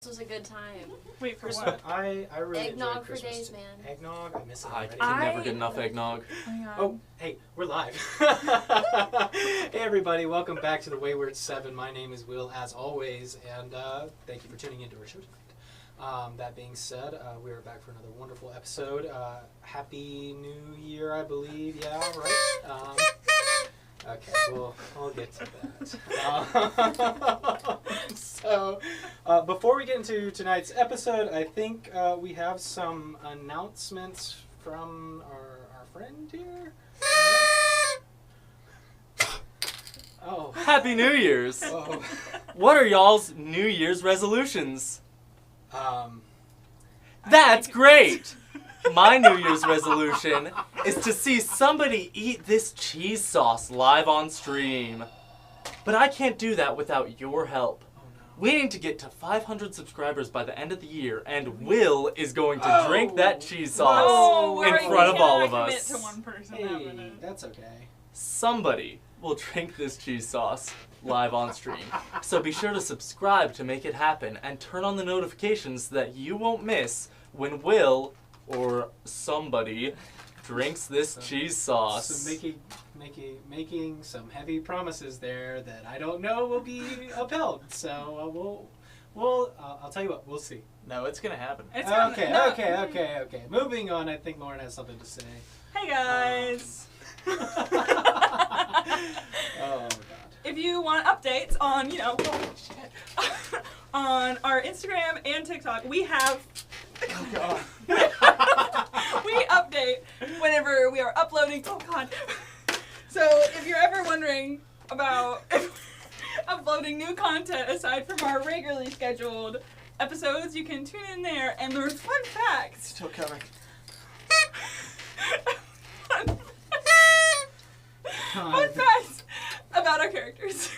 This was a good time. Wait, for Christmas. what? I really Eggnog enjoyed for Christmas. days, man. Eggnog, I miss it I already. can never get enough eggnog. Oh my god. Oh, hey, we're live. Hey everybody, welcome back to the Wayward 7. My name is Will, as always, and thank you for tuning into our show tonight. That being said, we are back for another wonderful episode. Happy New Year, I believe. Yeah, right? Okay, we'll get to that. So, before we get into tonight's episode, I think we have some announcements from our friend here. Oh. Happy New Year's! Oh. What are y'all's New Year's resolutions? Um. That's great! My New Year's resolution is to see somebody eat this cheese sauce live on stream. But I can't do that without your help. Oh no. We need to get to 500 subscribers by the end of the year, and Will is going to drink that cheese sauce No, in we front of all of cannot us. commit to one person Hey, having it. that's okay. Somebody will drink this cheese sauce live on stream. So be sure to subscribe to make it happen, and turn on the notifications so that you won't miss when Will or somebody drinks this cheese sauce. So making some heavy promises there that I don't know will be upheld. So I'll tell you what, we'll see. No, it's gonna happen. It's gonna- Okay, no. okay. Moving on, I think Lauren has something to say. Hey guys. Oh god. If you want updates on, on our Instagram and TikTok, we have. Oh god. We update whenever we are uploading. Oh god. So if you're ever wondering about uploading new content aside from our regularly scheduled episodes, you can tune in there. And there's fun facts. Still coming. Fun facts about our characters.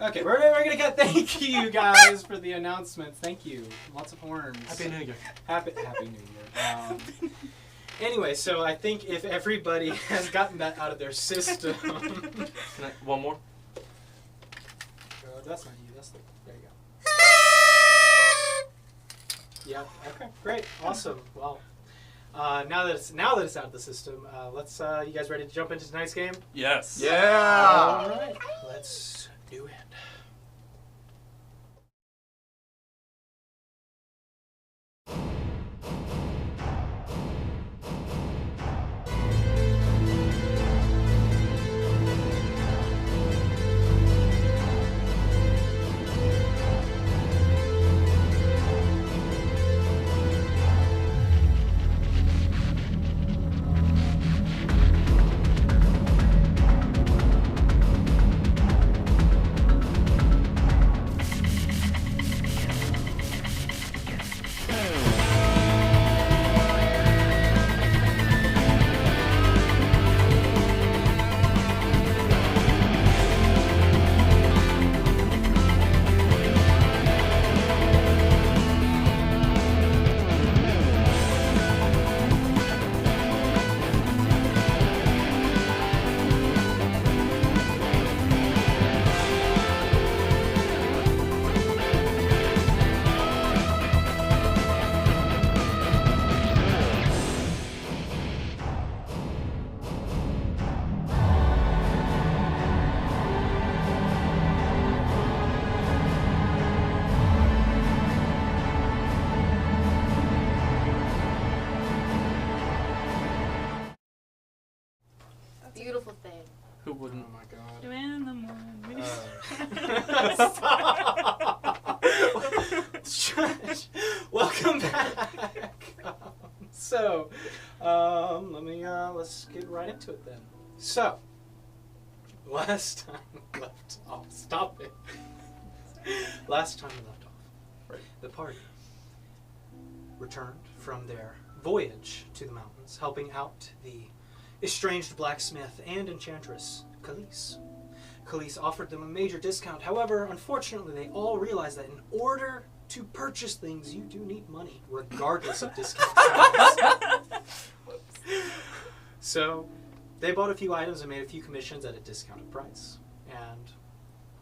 Okay, we're gonna get. Thank you guys for the announcements. Thank you. Lots of horns. Happy New Year. Happy New Year. Anyway, so I think if everybody has gotten that out of their system. One more? That's not you. That's the. There you go. Yeah. Okay. Great. Awesome. Well, now that it's out of the system, let's. You guys ready to jump into tonight's game? Yes. All right. Let's do it. Beautiful thing. Who Oh wouldn't? my god. In the morning. Welcome back. Let's get right into it then. So, last time we left off. Stop it. Last time we left off, the party returned from their voyage to the mountains, helping out the estranged blacksmith and enchantress, Khalees. Khalees offered them a major discount. However, unfortunately, they all realized that in order to purchase things, you do need money, regardless of discount price. So, they bought a few items and made a few commissions at a discounted price, and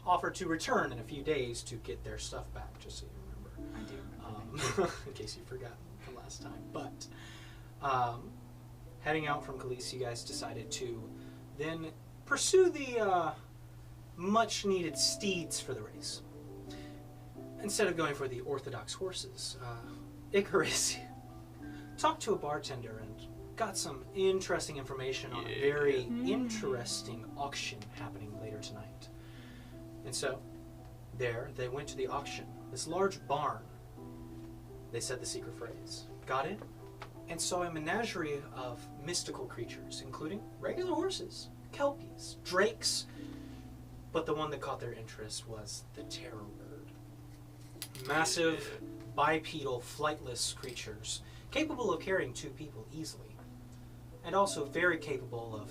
offered to return in a few days to get their stuff back, just so you remember. I do in case you forgot from last time. But heading out from Khaleesi, you guys decided to then pursue the much-needed steeds for the race. Instead of going for the orthodox horses, Icarus talked to a bartender and got some interesting information on a very interesting auction happening later tonight. And so, there, they went to the auction, this large barn. They said the secret phrase, got in, and saw a menagerie of mystical creatures, including regular horses, kelpies, drakes, but the one that caught their interest was the terror bird. Massive, bipedal, flightless creatures, capable of carrying 2 people easily, and also very capable of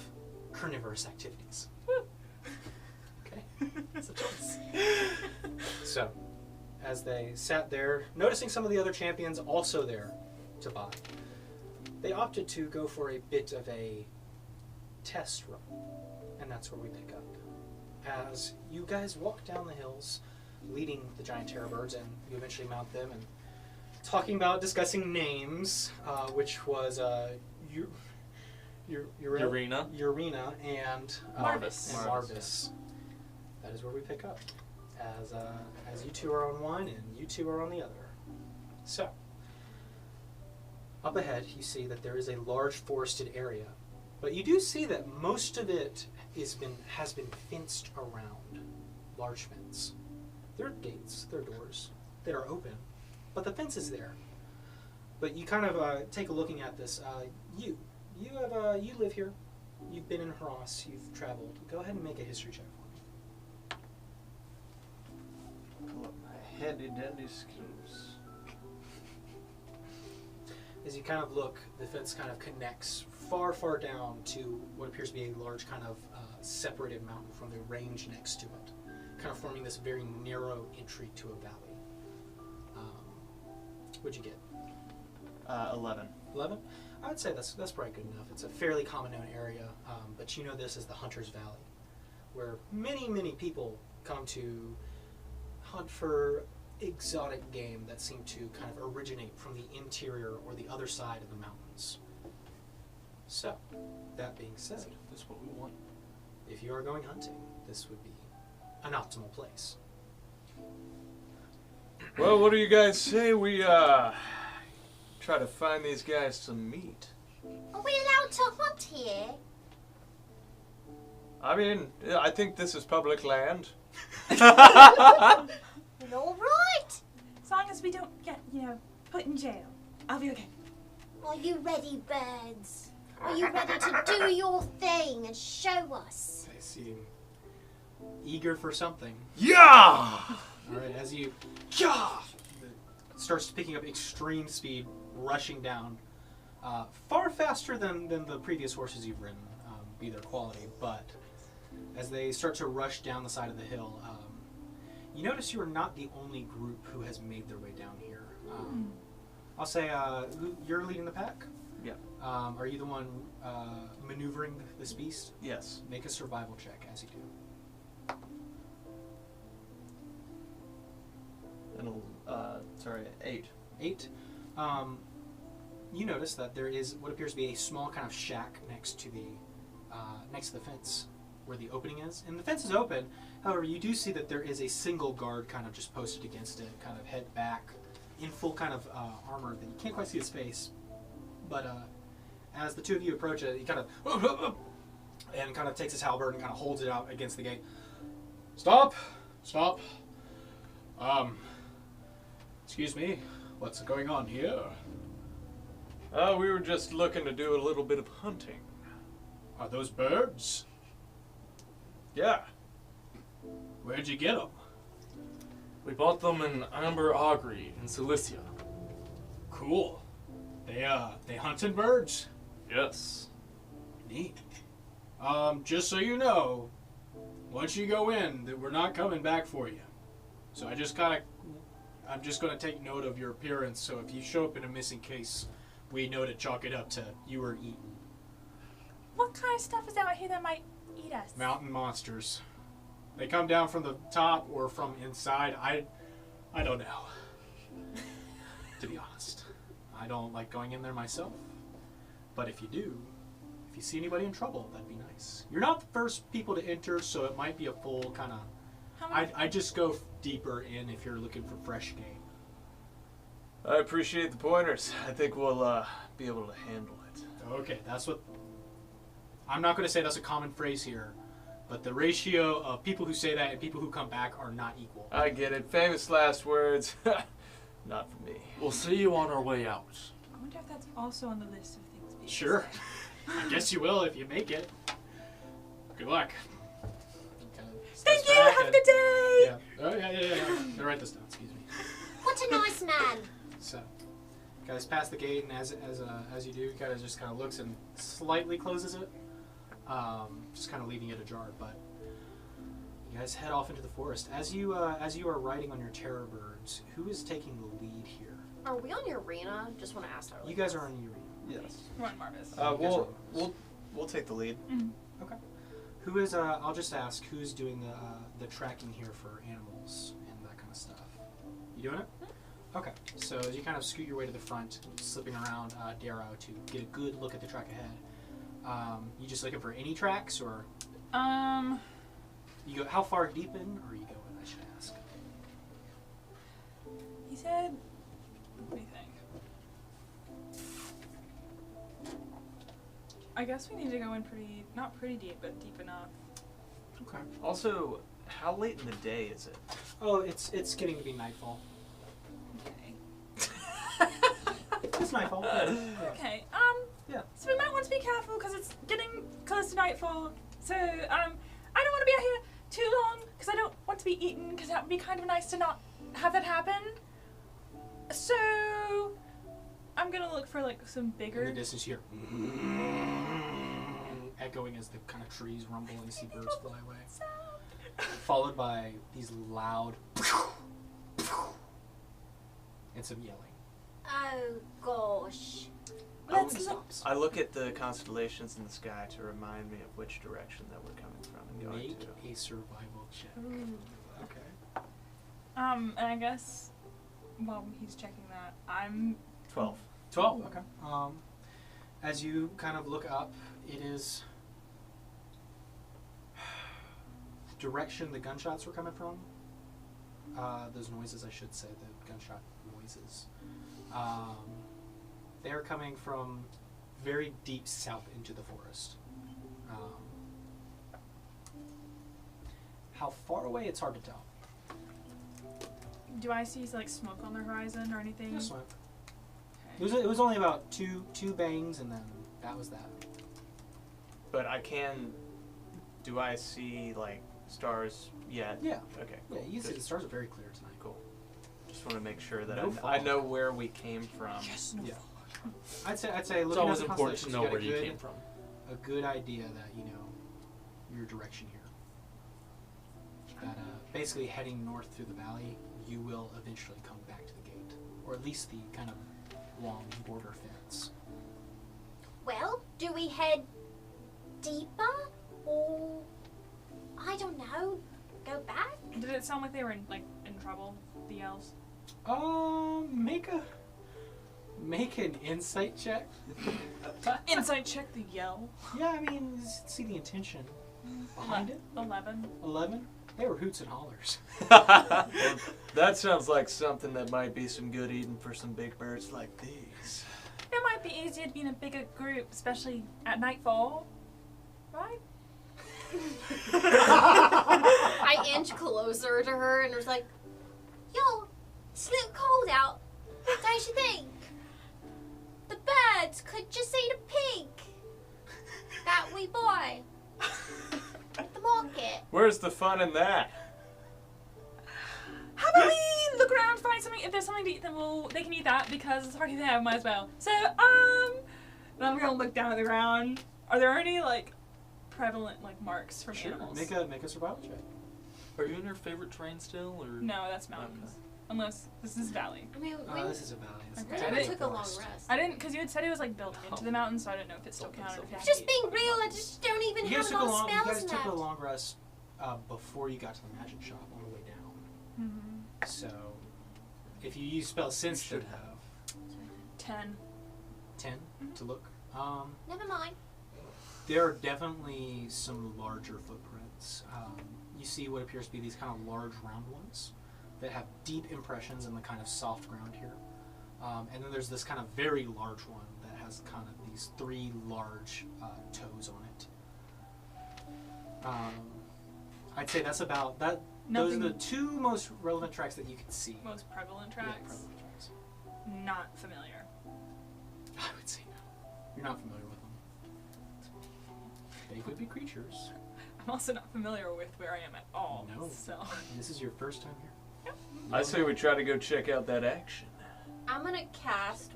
carnivorous activities. Okay, that's a choice. So, as they sat there, noticing some of the other champions also there to buy, they opted to go for a bit of a test run, and that's where we pick up. As you guys walk down the hills, leading the giant terror birds, and you eventually mount them, and talking about discussing names, which was Urena and Marvis. Marvis. That is where we pick up, as you two are on one and you two are on the other. So, up ahead, you see that there is a large forested area, but you do see that most of it has been fenced around. Large fence. There are gates, there are doors that are open, but the fence is there. But you kind of take a looking at this. You live here. You've been in Hross. You've traveled. Go ahead and make a history check for me. Pull up my handy dandy skills. As you kind of look, the fence kind of connects far, far down to what appears to be a large kind of separated mountain from the range next to it, kind of forming this very narrow entry to a valley. What'd you get? 11. 11? I would say that's probably good enough. It's a fairly common known area, but you know this as the Hunter's Valley, where many, many people come to hunt for exotic game that seem to kind of originate from the interior or the other side of the mountains. So, that being said, That's what we want. if you are going hunting, this would be an optimal place. Well, what do you guys say we try to find these guys some meat? Are we allowed to hunt here? I mean, I think this is public land. Well, all right. As long as we don't get, put in jail, I'll be okay. Are you ready, birds? Are you ready to do your thing and show us? They seem eager for something. Yeah! Alright, as you it starts picking up extreme speed, rushing down, far faster than the previous horses you've ridden, be their quality, but as they start to rush down the side of the hill, you notice you are not the only group who has made their way down here. I'll say you're leading the pack? Yeah. Are you the one maneuvering this beast? Yes. Make a survival check as you do. And, 8. 8. You notice that there is what appears to be a small kind of shack next to the fence where the opening is. And the fence is open, however, you do see that there is a single guard kind of just posted against it, kind of head back, in full kind of armor that you can't quite see his face. But as the two of you approach it, he kind of and kind of takes his halberd and kind of holds it out against the gate. Stop! Stop! Excuse me, what's going on here? We were just looking to do a little bit of hunting. Are those birds? Yeah. Where'd you get them? We bought them in Amber Augury in Cilicia. Cool. They hunting birds? Yes. Neat. Just so you know, once you go in, that we're not coming back for you. So I'm just going to take note of your appearance, so if you show up in a missing case, we know to chalk it up to you were eaten. What kind of stuff is out here that might eat us? Mountain monsters. They come down from the top or from inside. I don't know. to be honest. I don't like going in there myself. But if you do, if you see anybody in trouble, that'd be nice. You're not the first people to enter, so it might be a full kind of... I just go deeper in if you're looking for fresh game. I appreciate the pointers. I think we'll be able to handle it. Okay, that's what... I'm not going to say that's a common phrase here, but the ratio of people who say that and people who come back are not equal. I get it. Famous last words. Not for me. We'll see you on our way out. I wonder if that's also on the list of things. People Sure. say. I guess you will if you make it. Good luck. Thank you. Have a good day. Yeah. Oh, yeah. I'm gonna write this down. Excuse me. What a nice man. So, guys pass the gate, and as you do, he kind of just kind of looks and slightly closes it, just kind of leaving it ajar. But you guys head off into the forest. As you are riding on your terror birds, who is taking the lead here? Are we on the arena? Just want to ask that. You guys are on the arena. Yes. Run, Marvis. We'll take the lead. Okay. Who is? I'll just ask who's doing the tracking here for animals and that kind of stuff. You doing it? Okay. So as you kind of scoot your way to the front, slipping around Darrow to get a good look at the track ahead. You just looking for any tracks, or you go? How far deep in are you going? I should ask. He said, what do you think? I guess we need to go in not pretty deep, but deep enough. Okay. Also, how late in the day is it? Oh, it's getting to be nightfall. Okay. It's nightfall. Okay. Yeah. So we might want to be careful because it's getting close to nightfall. So I don't want to be out here too long because I don't want to be eaten because that would be kind of nice to not have that happen. So I'm gonna look for like some bigger. In the distance here, echoing as the kind of trees rumble and you see birds fly away, followed by these loud and some yelling. Oh gosh. Let's look. I look at the constellations in the sky to remind me of which direction that we're coming from and going Make to. a survival check. Okay. And I guess while he's checking that, I'm 12. 12. Okay. As you kind of look up, it is direction the gunshots were coming from. Those noises, I should say, the gunshot noises. They're coming from very deep south into the forest. How far away? It's hard to tell. Do I see like smoke on the horizon or anything? No smoke. Okay. It was only about two bangs, and then that was that. But do I see like stars yet? Yeah. Okay. Yeah, Cool. you see the stars are very clear tonight. Cool. Just want to make sure that No I fog. know where we came from. Yes. Yeah. I'd say It's looking always at the important to constellations, know you got where a you good- came from. A good idea that you know your direction here. That basically heading north through the valley, you will eventually come back to the gate, or at least the kind of long border fence. Well, do we head deeper or I don't know, go back? Did it sound like they were in trouble? The yells. Make an insight check. Insight check the yell. Yeah, I mean, see the intention behind it. 11. 11. They were hoots and hollers. Well, that sounds like something that might be some good eating for some big birds like these. It might be easier to be in a bigger group, especially at nightfall. Right? I inch closer to her and was like, Yo, it's a little cold out, don't you think? The birds could just eat a pig that we buy at the market. Where's the fun in that? How about we look around, find something? If there's something to eat, then they can eat that because it's already there. Might as well. So, then I'm gonna look down at the ground. Are there any prevalent marks from Sure. animals? Make a survival check. Are you in your favorite terrain still, or? No, that's mountains. Unless this is valley. I mean, we This is a valley. It's Okay. we technically never took a long forest. rest. I didn't, because you had said it was built into the mountain, so I don't know if it still counted. If you had to Just eat. being real, I just don't even You have guys a took a lot of long. You spells guys in took that. a long rest before you got to the magic shop on the way down. Mhm. So, if you use spells since should then, have. 10. 10 to look. Never mind. There are definitely some larger footprints. You see what appears to be these kind of large round ones that have deep impressions in the kind of soft ground here. And then there's this kind of very large one that has kind of these 3 large toes on it. I'd say that's about that. Those are the 2 most relevant tracks that you can see. Most prevalent Yeah, tracks. prevalent tracks. Not familiar. I would say no. You're not familiar with them. They could be creatures. I'm also not familiar with where I am at all. No. So. This is your first time here. I say we try to go check out that action. I'm gonna cast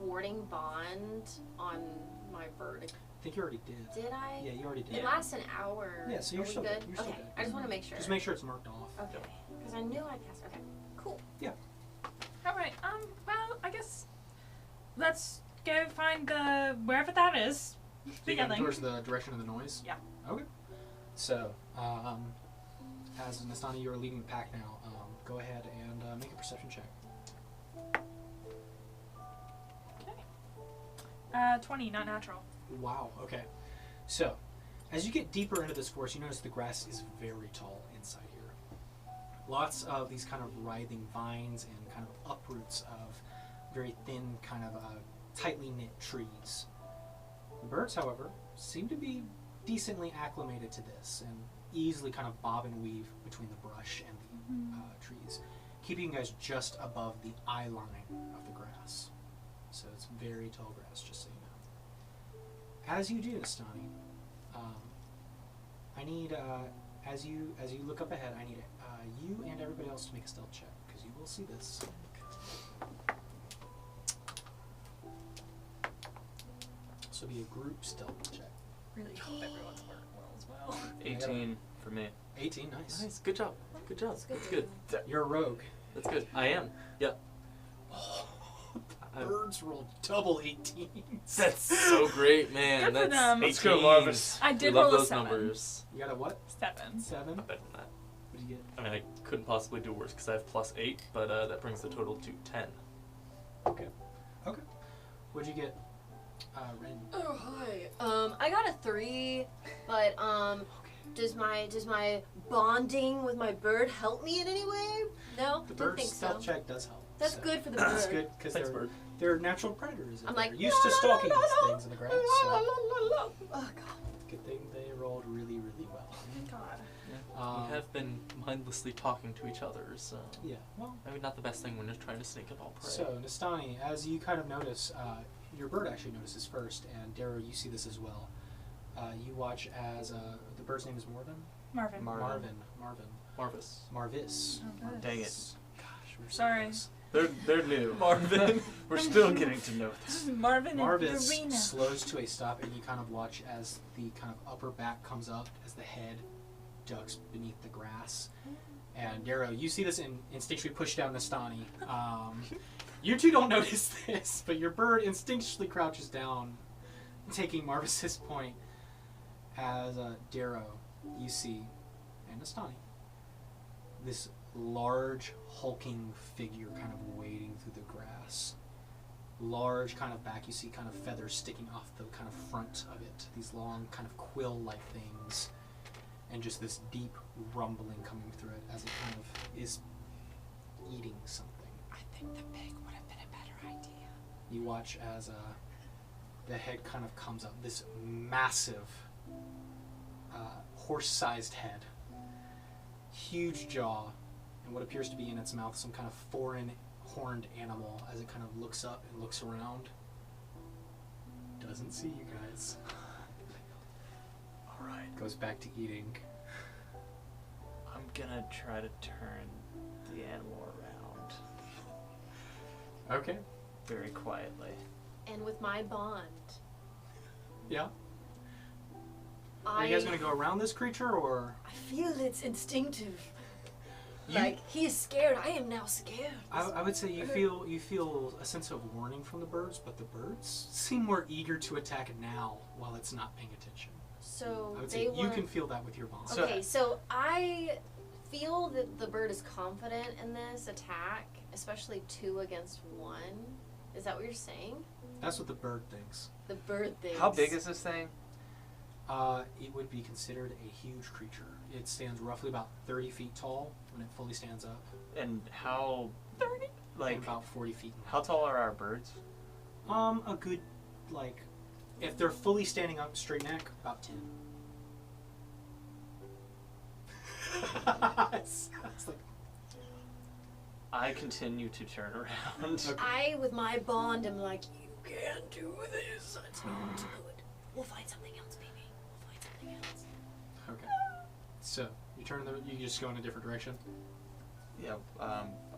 Warding Bond on my bird. I think you already did. Did I? Yeah, you already did. It lasts an hour. Yeah, so Are you're we still good. good. You're still Okay, good. I just want to make sure. Just make sure it's marked off. Okay, because I knew I'd cast. Okay, cool. All right. Well, I guess let's go find the wherever that is. So you're going Together. towards the direction of the noise? Yeah. Okay. So, as Nastani, you're leading the pack now. Go ahead and make a perception check. Okay. 20, not natural. Wow. Okay. So, as you get deeper into this forest, you notice the grass is very tall inside here. Lots of these kind of writhing vines and kind of uproots of very thin, kind of tightly knit trees. The birds, however, seem to be decently acclimated to this and easily kind of bob and weave between the brush and the trees, keeping you guys just above the eye line of the grass. So it's very tall grass, just so you know. As you do, Nastani, I need, as you look up ahead, I need you and everybody else to make a stealth check, because you will see this. This will be a group stealth check. Really hope everyone's working well as well. 18 for me. 18, nice. Nice. Good job. Good job. That's good. You're a rogue. That's good. I am. Yep. I- Birds rolled double 18s. That's so great, man. Good for That's them. Let's go, 18s. Marvis. I did we love roll a those 7. numbers. You got a what? 7. 7? Better than that. What did you get? I mean, I couldn't possibly do worse because I have +8, but that brings the total to 10. Okay. Okay. What'd you get, Ren? Oh hi. I got a 3, but does my bonding with my bird help me in any way? No, The didn't bird think stealth so. check does help. That's so. good for the That's bird. good because Thanks, they're bird. they're natural predators. And I'm they're like used to stalking la, la, these la, things in the grass. La, la, So la, la, la. Oh god. good thing they rolled really, really well. God. We have been mindlessly talking to each other, so Yeah. Well. maybe not the best thing when you're trying to sneak up on prey. So Nastani, as you kind of notice, your bird actually notices first, and Darrow, you see this as well. You watch as the bird's name is Marvin. Marvin. Marvis. Marvis. Dang it. Gosh, we're so Sorry. close. They're new. Marvin. We're still getting to know this. Marvin and Marvis Verena. slows to a stop, and you kind of watch as the kind of upper back comes up, as the head ducks beneath the grass. And Darrow, you see this and instinctually push down Nastani. You two don't notice this, but your bird instinctually crouches down, taking Marvis's point. As Darrow, you see, and Nastani, this large, hulking figure kind of wading through the grass. Large kind of back, you see kind of feathers sticking off the kind of front of it. These long kind of quill-like things. And just this deep rumbling coming through it as it kind of is eating something. I think the pig would have been a better idea. You watch as the head kind of comes up. This massive, horse-sized head. Huge jaw. And what appears to be in its mouth some kind of foreign horned animal as it kind of looks up and looks around. Doesn't see you guys. Alright. Goes back to eating. I'm gonna try to turn the animal around Okay. very quietly. And with my bond, Yeah. Are you guys gonna go around this creature or? I feel it's instinctive. You- Like he is scared. I am now scared. I would say you feel a sense of warning from the birds, but the birds seem more eager to attack now while it's not paying attention. So I would they say you want. can feel that with your bond. Okay, so I feel that the bird is confident in this attack, especially 2 against 1. Is that what you're saying? That's what the bird thinks. The bird thinks. How big is this thing? It would be considered a huge creature. It stands roughly about 30 feet tall when it fully stands up. And how 30? like and about 40 feet in how tall are our birds? A good, like, if they're fully standing up straight neck, about 10. it's like, I continue to turn around. Okay. I, with my bond, am like, you can't do this. It's not good. We'll find something else, baby. We'll find something else. okay. So, you just go in a different direction? Yeah,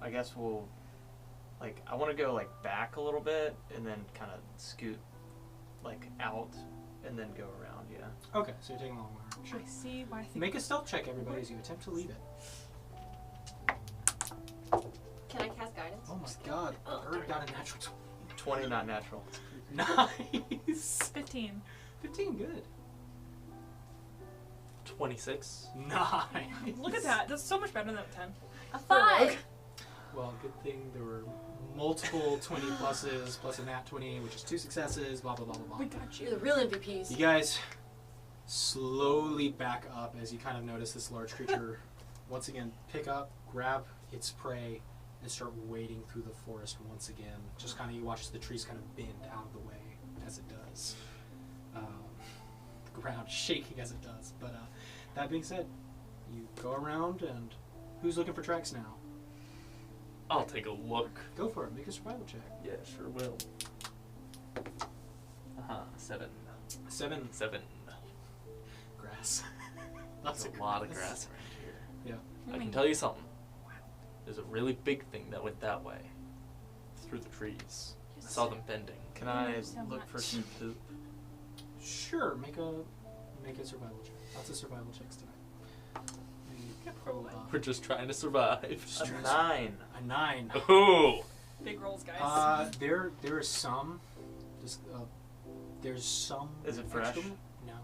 I guess we'll, like, I want to go, like, back a little bit and then kind of scoot, like, out and then go around, yeah. Okay, so you're taking a long way around. Sure. I see why I think. Make a stealth check, everybody, as you attempt to leave it. Can I cast guidance? Oh my god, Oh, Bird got a natural 20, not natural. 20. Nice! 15. 15, good. 26. Nice! Look at that. That's so much better than a 10. A For a 5. rogue. Well, good thing there were multiple 20 pluses plus a nat 20, which is 2 successes, blah, blah, blah, blah, We blah. got You're you. the real MVPs. You guys slowly back up as you kind of notice this large creature once again pick up, grab its prey, and start wading through the forest once again. Just kind of you watch as the trees kind of bend out of the way as it does. The ground shaking as it does. But that being said, you go around and who's looking for tracks now? I'll take a look. Go for it. Make a survival check. Yeah, sure will. 7. 7 7. grass. That's a lot of grass around here. Yeah. I can tell you something. There's a really big thing that went that way. Through the trees. I saw them bending. Can I So look for much. some poop? Sure. Make a survival check. Lots of survival checks tonight. Roll, We're just trying to survive. A 9. a 9. Ooh! Big rolls, guys. There is some. Just there's some. Is it fresh? excrement. No.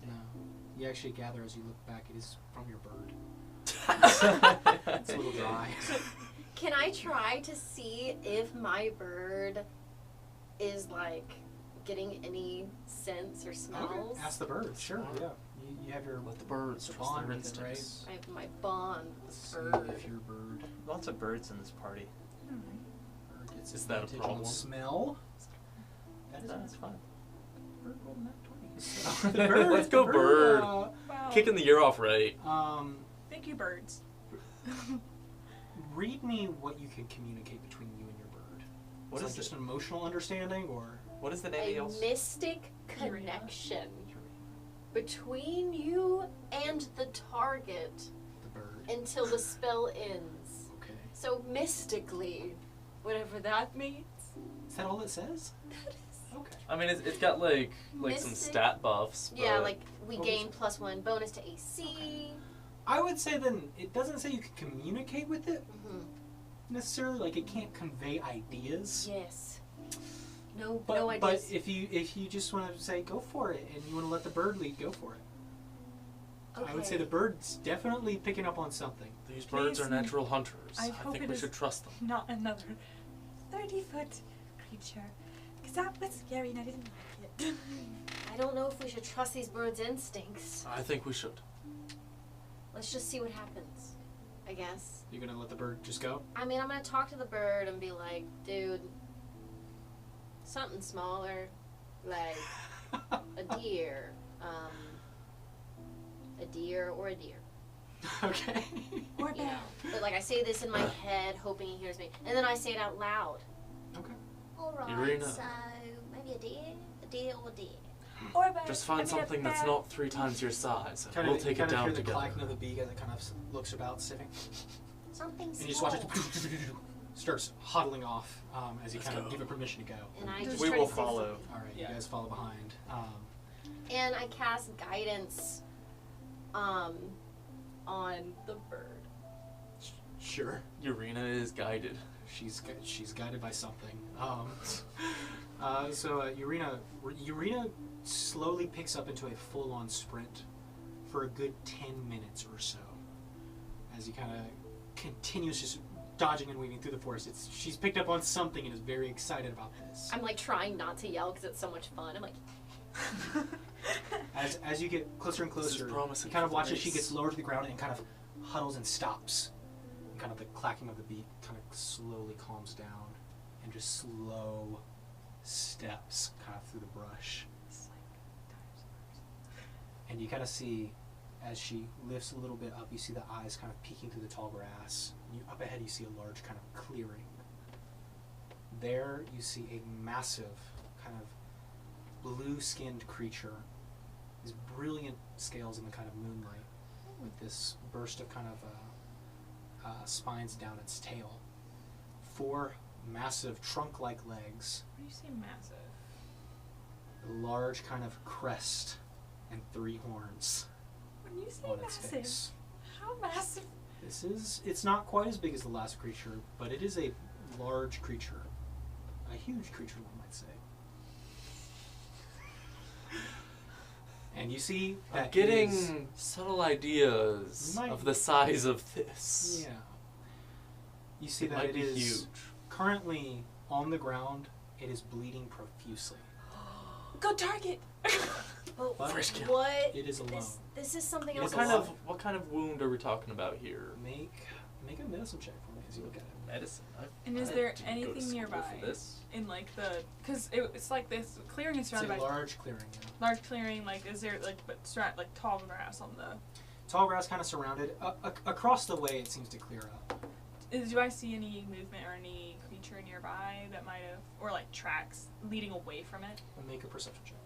No. You actually gather as you look back. It is from your bird. It's a little dry. Can I try to see if my bird is like getting any scents or smells? Okay. Ask the bird. Sure. Yeah. You have your Let the birds trust bond their with it, right? instincts. I have my bond with See the bird. if your bird Lots of birds in this party. gets Is that a advantage on problem? smell. That is That's fine. bird rolled a nat 20. So the bird, Let's go the bird. Wow. Kicking the year off right. Thank you, birds. Read me what you can communicate between you and your bird. What Is is that just it? an emotional understanding, or What is the name of A yours? mystic connection between you and the target the bird? until the spell ends. Okay. So mystically, whatever that means. Is that all it says? That is. Okay. I mean, it's got like some Mystic. stat buffs. Yeah, but like we What gain was +1 bonus to AC. I would say then it doesn't say you can communicate with it hmm necessarily. Like it can't convey ideas. Yes. No, But, no but ideas. if you just want to say go for it and you want to let the bird lead, go for it. I would say the bird's definitely picking up on something. These birds are Please, natural hunters. I I hope think it we is- should trust them. Not another 30-foot creature. Because that was scary and I didn't like it. I don't know if we should trust these birds' instincts. I think we should. Let's just see what happens. I guess. You're gonna let the bird just go? I mean, I'm gonna talk to the bird and be like, dude, something smaller, like a deer, or a deer. Okay. Or You bear. know, but like I say this in my head, hoping he hears me, and then I say it out loud. Okay. Alright, Irina. so maybe a deer or a deer. Or a bear. Just find I mean, a something that's bear. not 3 times your size, and Kind we'll of, take you it kind of down hear the together. clacking of the beak as it kind of looks about, sniffing, Something and small. you just watch it starts huddling off as you Let's kind of go. give it permission to go. And I Just just We try will to say follow. something. All right, Yeah. you guys follow behind. And I cast guidance, on the bird. Sure. Urena is guided. She's guided by something. So Urena slowly picks up into a full-on sprint for a good 10 minutes or so, as he kind of continues just dodging and weaving through the forest. She's picked up on something and is very excited about this. I'm like trying not to yell because it's so much fun. I'm like, As you get closer and closer, you kind of watch as she gets lower to the ground and kind of huddles and stops. And kind of the clacking of the beat kind of slowly calms down and just slow steps kind of through the brush. And you kind of see, as she lifts a little bit up, you see the eyes kind of peeking through the tall grass. Up ahead you see a large kind of clearing. There you see a massive kind of blue-skinned creature. These brilliant scales in the kind of moonlight with this burst of kind of spines down its tail. 4 massive trunk-like legs. When you say massive? A large kind of crest and 3 horns When you say on its massive, face. how massive? It's not quite as big as the last creature, but it is a large creature. A huge creature, one might say. And you see that I'm getting subtle ideas of the size of this. Yeah. You see It that might it be is huge. currently on the ground. It is bleeding profusely. Go target! but First kill. what? It is alone. This is something It else. is What kind of wound are we talking about here? Make a medicine check for me as you look at it. Medicine. And is I there didn't go to anything school nearby? for this. In like the, cause it's like this clearing is It's a surrounded by large clearing. Yeah. large clearing. Like, is there like like tall grass on the? Tall grass kind of surrounded. Across the way, it seems to clear up. Do I see any movement or any creature nearby that might have, or like tracks leading away from it? Make a perception check.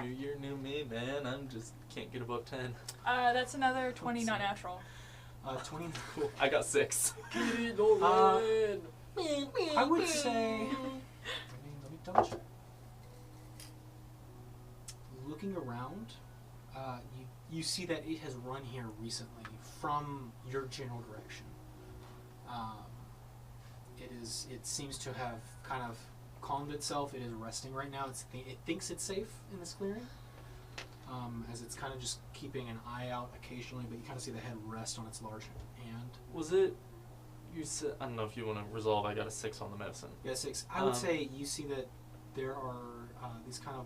New year, new me, man. I'm just can't get above 10. That's another 20, not natural. 20. Cool. I got 6. I would say. Let me double check. Looking around, you see that it has run here recently from your general direction. It seems to have kind of calmed itself. It is resting right now. It thinks it's safe in this clearing, as it's kind of just keeping an eye out occasionally. But you kind of see the head rest on its large hand. Was it? You said I don't know if you want to resolve. I got a 6 on the medicine. Yeah, 6. I would say you see that there are these kind of...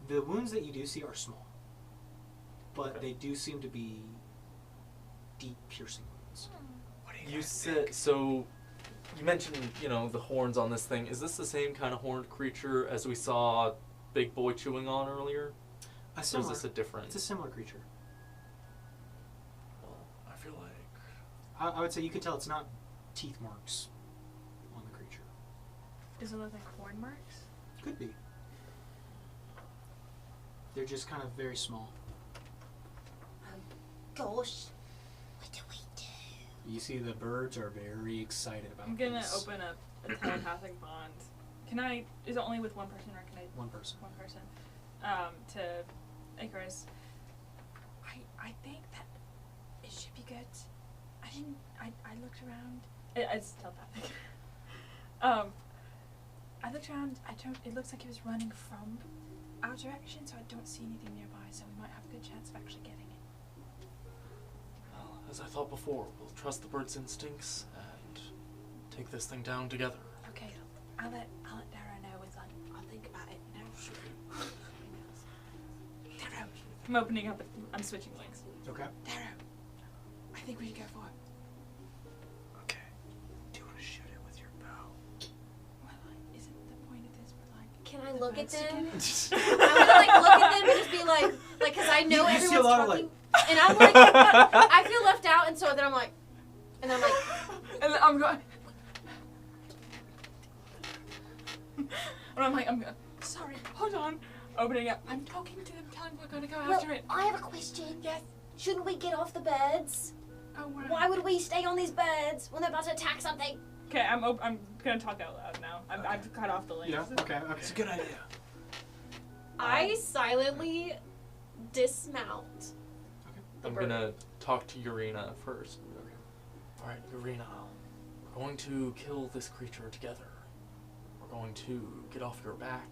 The wounds that you do see are small. But they do seem to be deep, piercing wounds. You said so. You mentioned the horns on this thing. Is this the same kind of horned creature as we saw Big Boy chewing on earlier? Or is this a different? It's a similar creature. Well, I feel like I would say you could tell it's not teeth marks on the creature. Does it look like horn marks? Could be. They're just kind of very small. Gosh, what do we do? You see the birds are very excited about I'm gonna this. open up a telepathic bond. Can I? Is it only with one person, or can I? One person. One person. To Icarus. I think that it should be good. I looked around. It's telepathic. I looked around. It looks like it was running from our direction, so I don't see anything nearby. So we might have a good chance of actually getting it. well, as I thought before, we'll trust the bird's instincts and take this thing down together. Okay, I'll let Dara know. I'll think about it now. Dara, I'm opening up. I'm switching links. Okay. Dara, I think we should go for it. Okay. Do you want to shoot it with your bow? Well, isn't the point of this? We're like, Can I look at birds them? I want to like look at them and just be like, because I know You see a everyone's lot of, talking, and I'm like, I feel left out, and so then I'm like, and I'm like, and then I'm going. And I'm like, sorry, hold on. Opening up. I'm talking to them, telling them we're gonna go Well, after it. I have a question. Yes. Shouldn't we get off the beds? Oh, wow. Why would we stay on these beds when they're about to attack something? Okay, I'm gonna talk out loud now. I've cut off the link. Yeah. Okay. Okay. It's a good idea. I silently dismount. I'm gonna talk to Urena first. Alright, Urena. We're going to kill this creature together. We're going to get off your back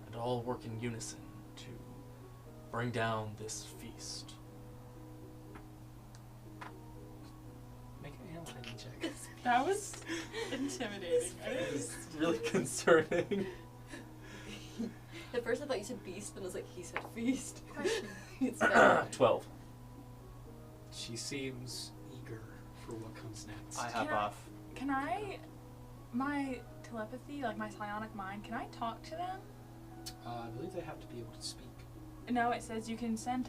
and all work in unison to bring down this feast. Make an animal That was intimidating. It's really concerning. At first I thought you said beast, then I was like, he said feast. Question. It's better. 12. She seems eager for what comes next. I hop Yeah. off. Can I, my telepathy, like my psionic mind, can I talk to them? I believe they have to be able to speak. No, it says you can send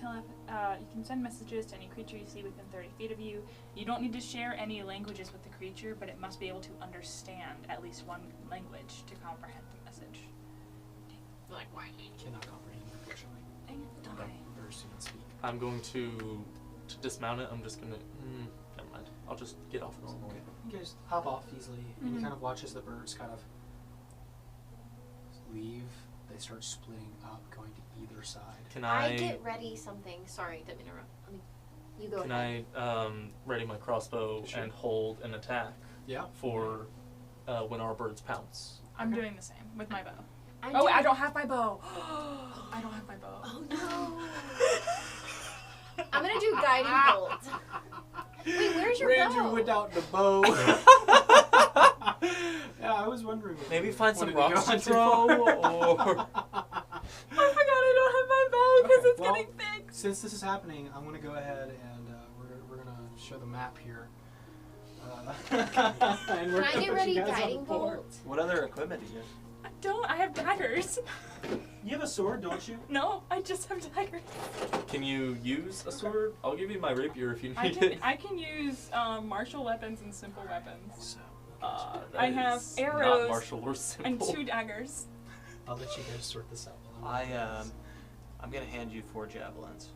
messages to any creature you see within 30 feet of you. You don't need to share any languages with the creature, but it must be able to understand at least one language to comprehend the message. Like, why? Cannot comprehend, unfortunately. Dang it, die. Birds do not speak. I'm going to dismount it. I'm just gonna. Never mind. I'll just get off normally. You guys hop off easily, and you Mhm. kind of watch as the birds kind of leave. They start splitting up, going to either side. Can I I? get ready something. Sorry, didn't mean to interrupt. You go Can ahead. I ready my crossbow Sure. and hold an attack Yeah. for when our birds pounce? I'm Okay. doing the same with my bow. I'm Oh, doing- I don't have my bow. I don't have my bow. Oh no. I'm gonna do guiding bolt. Wait, where's your Ranger bow? without the bow. Yeah, I was wondering. if Maybe you find some wanted rocks go to throw, hunting. or I forgot I don't have my bow because it's well, getting fixed. Since this is happening, I'm going to go ahead and we're going to show the map here. And Can we're I gonna get put ready you guys on guiding the board. bolt? What other equipment do you have? I have daggers. You have a sword, don't you? No, I just have daggers. can you use a sword? I'll give you my rapier if you need it. I can use martial weapons and simple weapons. So That I have is arrows not martial or simple. And 2 daggers. I'll let you guys sort this out. While I'm gonna hand you 4 javelins.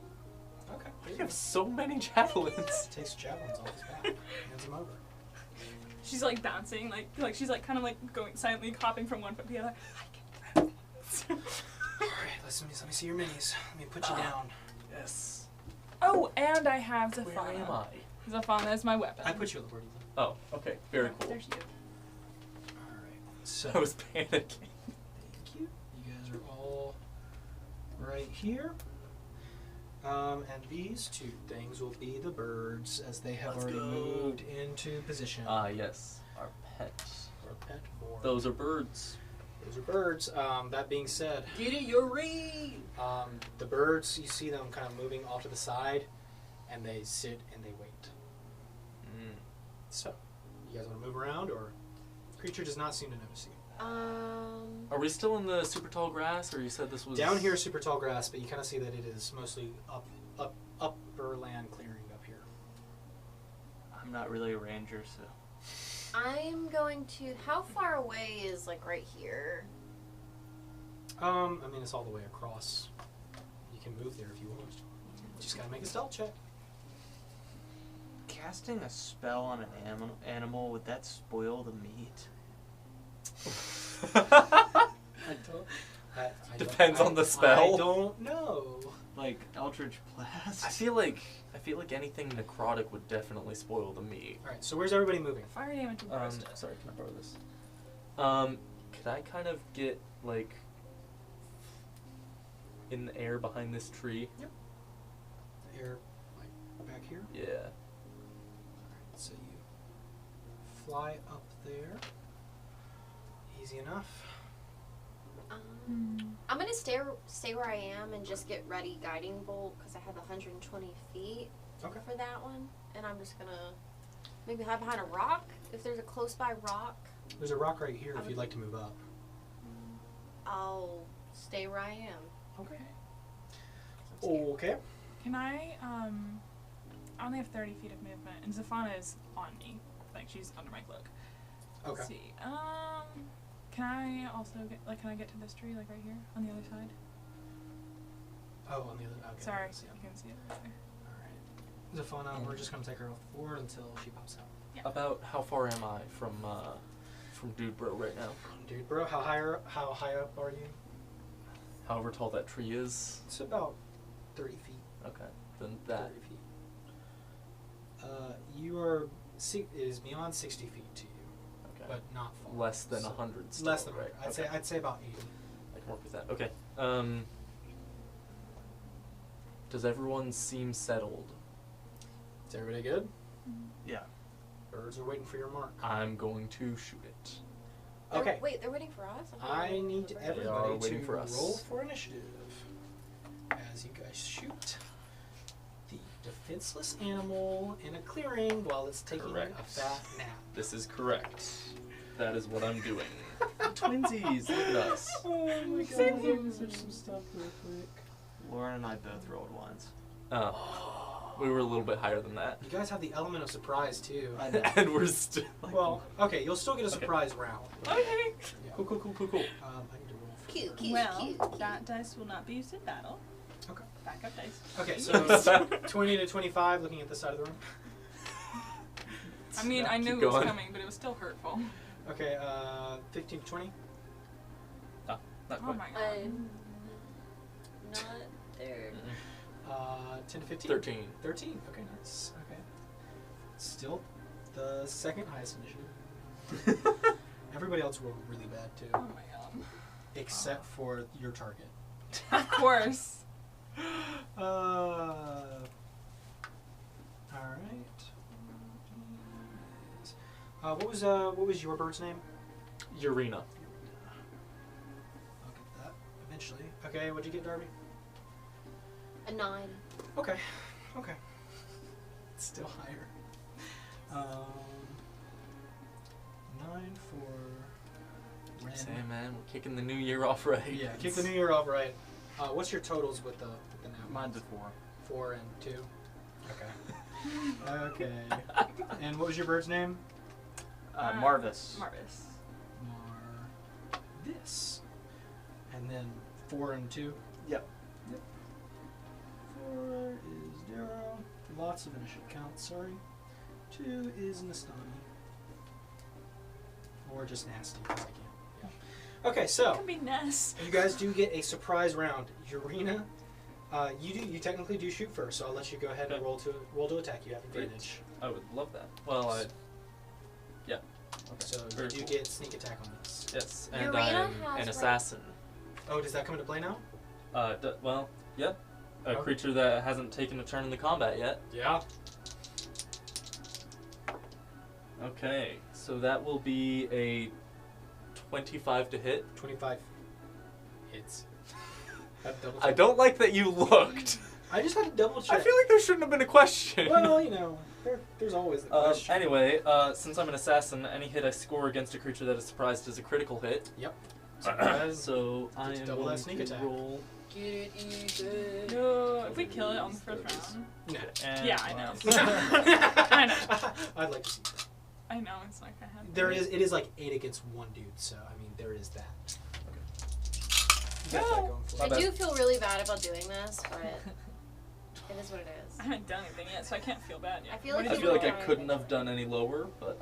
Okay. You have so many javelins. Takes javelins off his back. Hands them over. She's like bouncing, like she's like kind of like going silently hopping from one foot to the other. I can throw things. All right. Let me see your minis. Let me put you down. Yes. Oh, and I have Where am Zaphana. I? Zaphana is my weapon. I put you on the board. Ethan. Oh, okay. Very cool. There's you. All right. So I was panicking. thank you. You guys are all right here. And these 2 things will be the birds as they have Let's already go. moved into position. Ah, yes. Our pets. Our pet board. Those are birds. Those are birds. That being said, Get it, you're read. the birds, you see them kind of moving off to the side, and they sit and they wait. So, you guys want to move around, or creature does not seem to notice you. Are we still in the super tall grass, or you said this was Down here, is super tall grass, but you kind of see that it is mostly upper land clearing up here. I'm not really a ranger, so I'm going to. How far away is like right here? I mean, it's all the way across. You can move there if you want. Just gotta make a stealth check. casting a spell on an animal, would that spoil the meat? Depends on the spell. I don't know. Like Eldritch Blast? I feel like anything necrotic would definitely spoil the meat. All right, so where's everybody moving? Fire damage and burst. Sorry, can I borrow this? Could I kind of get like in the air behind this tree? Here, like back here. Yeah. Alright, so you fly up there. Easy enough. I'm gonna stay where I am and just get ready guiding bolt because I have 120 feet Okay. for that one, and I'm just gonna maybe hide behind a rock if there's a close by rock. There's a rock right here if you'd like to move up. I'll stay where I am. Okay. Okay. Can I only have 30 feet of movement, and Zaphana is on me. Like, she's under my cloak. Okay. Let's see. Can I also can I get to this tree, like, right here, on the other side? Oh, on the other. Okay. Sorry, I see. you can see it right there. All right. Zaphana, we're just gonna take her off the board until she pops out. Yeah. About how far am I from Dude Bro right now? Dude, bro, how high up are you? However tall that tree is. It's about 30 feet. Okay, then that. 30 feet. You are. It is beyond 60 feet to you, Okay. but not far. Less than So- 100. Still, Less than right? 100. Okay. I'd say about 80. I can work with that. Okay. Does everyone seem settled? Is everybody good? Yeah. Birds are waiting for your mark. I'm going to shoot it. Okay. Wait, they're waiting for us? I need They are everybody waiting to for us. roll for initiative as you guys shoot the defenseless animal in a clearing while it's taking Correct. a fat nap. This is correct. That is what I'm doing. Twinsies, look at us. Oh my god. Let me search some stuff real quick. Lauren and I both rolled ones. We were a little bit higher than that. You guys have the element of surprise too. I know. And we're still. Well, okay, you'll still get a surprise round. Okay. Yeah. Cool. I need to roll for Cute, cute, Well, cute. that dice will not be used in battle. Okay. Backup dice. Okay, so 20 to 25, looking at this side of the room. I mean, I knew Keep it was going. coming, but it was still hurtful. Okay, 15 to 20. Not Oh quite. my god. I'm not there. 10 to 15. 13. 13. Okay, nice. Okay. Still the second highest initiative. Everybody else rolled really bad too, Oh my god. except for your target. Of course. All right. What was your bird's name? Urena. I'll get that eventually. Okay, what'd you get, Darby? A 9. Okay. Okay. Still higher. 9 for Ren. Say, man, we're kicking the new year off right. Yeah, kick the new year off right. What's your totals with the now? Mine's a 4. 4 and 2. Okay. Okay. And what was your bird's name? Marvis. Marvis. This. And then 4 and 2. Yep. 4 is Darrow. Lots of initiative counts, sorry. 2 is Nastani. Or just Nasty, because I can't. Yeah. Okay, It so could be Ness. you guys do get a surprise round. Urena, you technically do shoot first, so I'll let you go ahead and Okay. roll to attack. You have Great. advantage. I would love that. Well, yeah. Okay. So Very you do cool. get sneak attack on this. Yes, and Urena I'm has, an like- assassin. Oh, does that come into play now? Well, yeah. A Okay. creature that hasn't taken a turn in the combat yet. Yeah. Okay, so that will be a 25 to hit. 25 hits. Double I check. don't like that you looked. I just had to double check. I feel like there shouldn't have been a question. Well, you know, there's always the question. Anyway, since I'm an assassin, any hit I score against a creature that is surprised is a critical hit. Yep. Surprise. So I Gets am double going that sneak to attack. roll. Get it easy. No, if we kill it on the first round. No. And Yeah, I know. my- I know. I'd like to see that. I know, it's not gonna happen. It is like 8 against 1 dude, so I mean there is that. You got that No. going for My I you. bad. do feel really bad about doing this, but it is what it is. I haven't done anything yet, so I can't feel bad yet. I feel What like did I you feel like roll? I couldn't have done any lower, but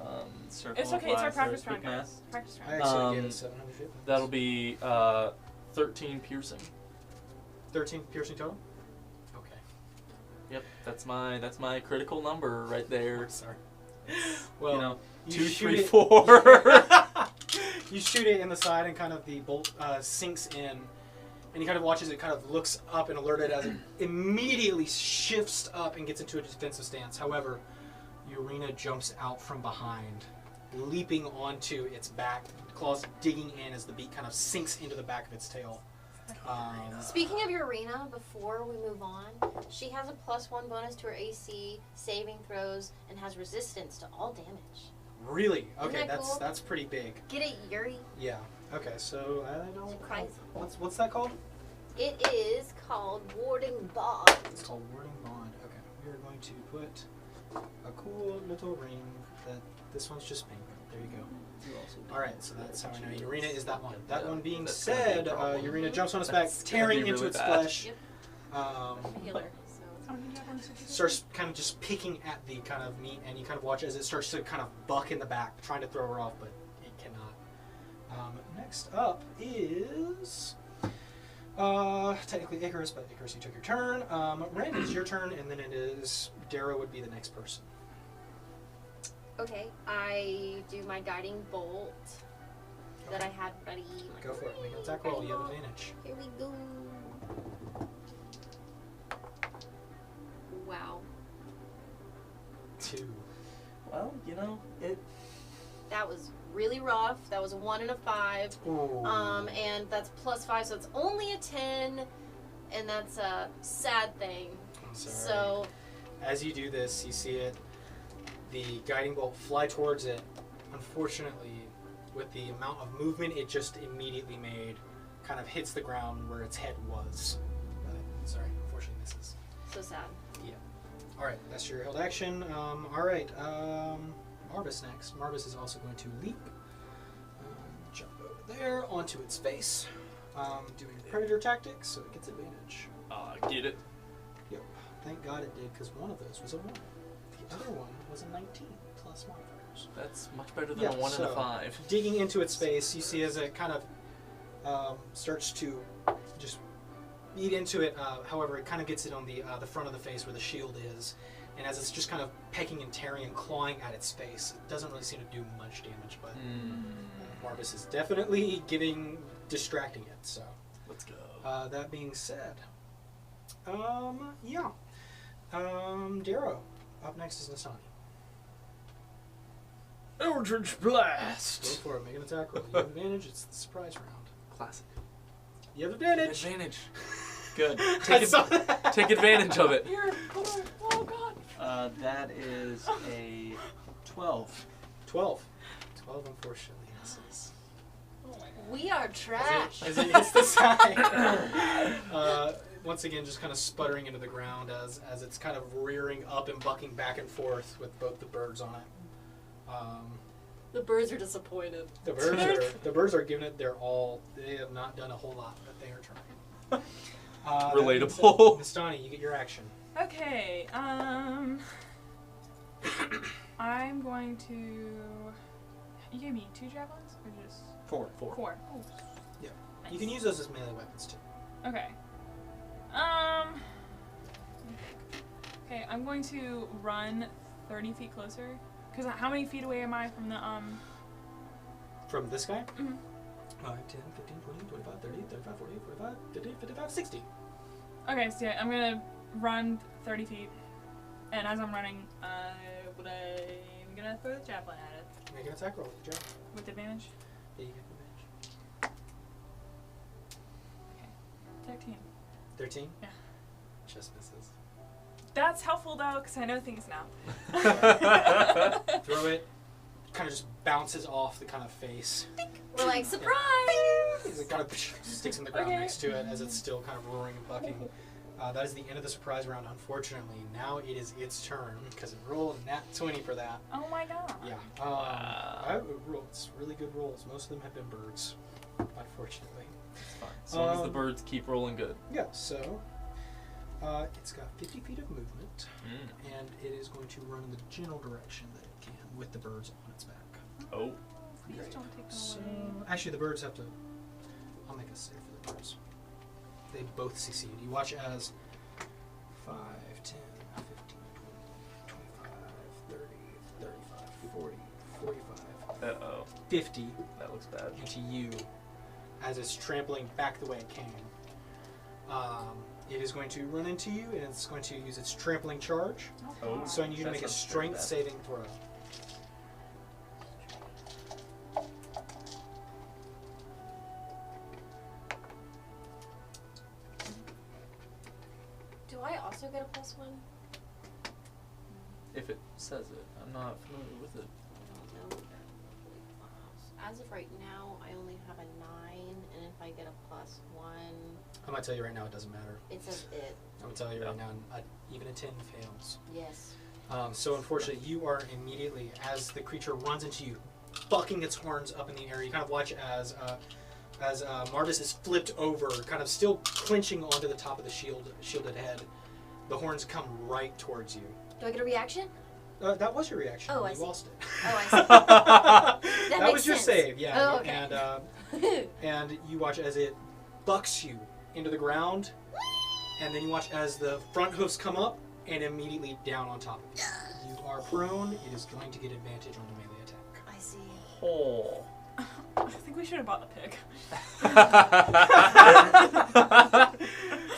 Circle It's of okay, it's our life. practice quick round, math. guys. Practice I round. actually gave Um, it 700 hit points. that'll be 13 piercing. 13 piercing total? Okay. Yep, that's my critical number right there. Sorry. Well, you know, you 2, shoot 3, it- 4. You shoot it in the side and kind of the bolt sinks in, and he kind of watches it, kind of looks up and alerted as it immediately shifts up and gets into a defensive stance. However, Urena jumps out from behind, leaping onto its back, claws digging in as the beak kind of sinks into the back of its tail. Speaking of Urena, before we move on, she has a +1 bonus to her AC, saving throws, and has resistance to all damage. Really? Isn't Okay, that cool? that's pretty big. Get it, Yuri? Yeah. Okay, so I don't. It's crazy. What's that called? It is called Warding Bond. It's called Warding Bond. Okay, we are going to put a cool little ring. This one's just pink. There you go. All right, so that's how I know Urena is that one. That one being That's gonna be a said, problem. Urena jumps on its back, That's gonna tearing be into really its bad. flesh. Yep. Um, I'm a healer, so. Oh, you got 160. starts kind of just picking at the kind of meat, and you kind of watch as it starts to kind of buck in the back, trying to throw her off, but it cannot. Next up is technically Icarus, but Icarus, you took your turn. Ren, it's your turn, and then it is Darrow would be the next person. Okay, I do my guiding bolt that I had ready. Go for it. Make an attack roll. You have advantage. Here we go. Wow. 2. Well, well, you know, it. That was really rough. That was a 1 and a 5. Ooh. And that's +5, so it's only a 10, and that's a sad thing. I'm sorry. So, As you do this, you see it, the guiding bolt fly towards it. Unfortunately, with the amount of movement it just immediately made, kind of hits the ground where its head was. Sorry, unfortunately misses. so sad. Alright, that's your held action. Alright, Marvis next. Marvis is also going to leap. Jump over there onto its face. Doing predator tactics, so it gets advantage. Get it. Yep. Thank God it did, because one of those was a 1. The other one was a 19 plus modifiers. That's much better than a 1 and a 5. Digging into its face, you see as it kind of starts to just eat into it. However, it kind of gets it on the front of the face where the shield is, and as it's just kind of pecking and tearing and clawing at its face, it doesn't really seem to do much damage. But Marvis is definitely distracting it. So Let's go. that being said, yeah, Darrow. Up next is Nasani. Eldritch Go Blast! for it. Make an attack roll. You have advantage. It's the surprise round. Classic. You have advantage. Advantage. Good. I saw that. Take advantage of it. Here, oh god. That is a 12. 12. 12 unfortunately misses. Oh my god. We are trash. As it hits the side, once again just kind of sputtering into the ground as it's kind of rearing up and bucking back and forth with both the birds on it. The birds are disappointed. The birds are giving it their all. They have not done a whole lot, but they are trying. Relatable. Nastani, you get your action. Okay, I'm going to... You gave me 2 javelins? Or just... 4. 4. Oh, Yeah. nice. You can use those as melee weapons too. Okay. Okay, I'm going to run 30 feet closer. Because how many feet away am I from the, From this guy? Mhm. 5, 10, 15, 20, 25, 30, 35, 40, 45, 50, 55, 60. Okay, so yeah, I'm gonna run 30 feet. And as I'm running, I'm gonna throw the javelin at it. Make an attack roll with the javelin. With advantage. Yeah, you get advantage. 13. 13? Yeah. Just misses. That's helpful though, because I know things now. Throw it. Kind of just bounces off the kind of face. We're like, surprise! It kind of sticks in the ground Okay. next to it as it's still kind of roaring and bucking. That is the end of the surprise round, unfortunately. Now it is its turn, because it rolled a nat 20 for that. Oh my god. Yeah. It's really good rolls. Most of them have been birds, unfortunately. It's fine. As long as the birds keep rolling good. Yeah, so it's got 50 feet of movement, and it is going to run in the general direction that it can with the birds on its back. Oh. Please Great. don't take them So, away. actually, the birds have to. I'll make a save for the birds. They both succeed. You watch as 5, 10, 15, 20, 25, 30, 35, 40, 45, Uh-oh. 50 That looks bad. into you as it's trampling back the way it came. It is going to run into you, and it's going to use its trampling charge. Oh. So I need you to That make a sounds very strength bad. saving throw. Do I also get a +1? If it says it. I'm not familiar with it. No. As of right now, I only have a 9, and if I get a +1, I'm going to tell you right now it doesn't matter. it says it. I'm going to tell you right now, even a 10 fails. Yes. So unfortunately, you are immediately, as the creature runs into you, bucking its horns up in the air. You kind of watch as Marvis is flipped over, kind of still clinching onto the top of the shielded head. The horns come right towards you. Do I get a reaction? That was your reaction. Oh, I you see. lost it. Oh, I see. That makes was your sense. save, yeah. Oh, okay. And you watch as it bucks you into the ground, and then you watch as the front hoofs come up and immediately down on top of you. You are prone. It is going to get advantage on the melee attack. I see. Oh. I think we should have bought the pig.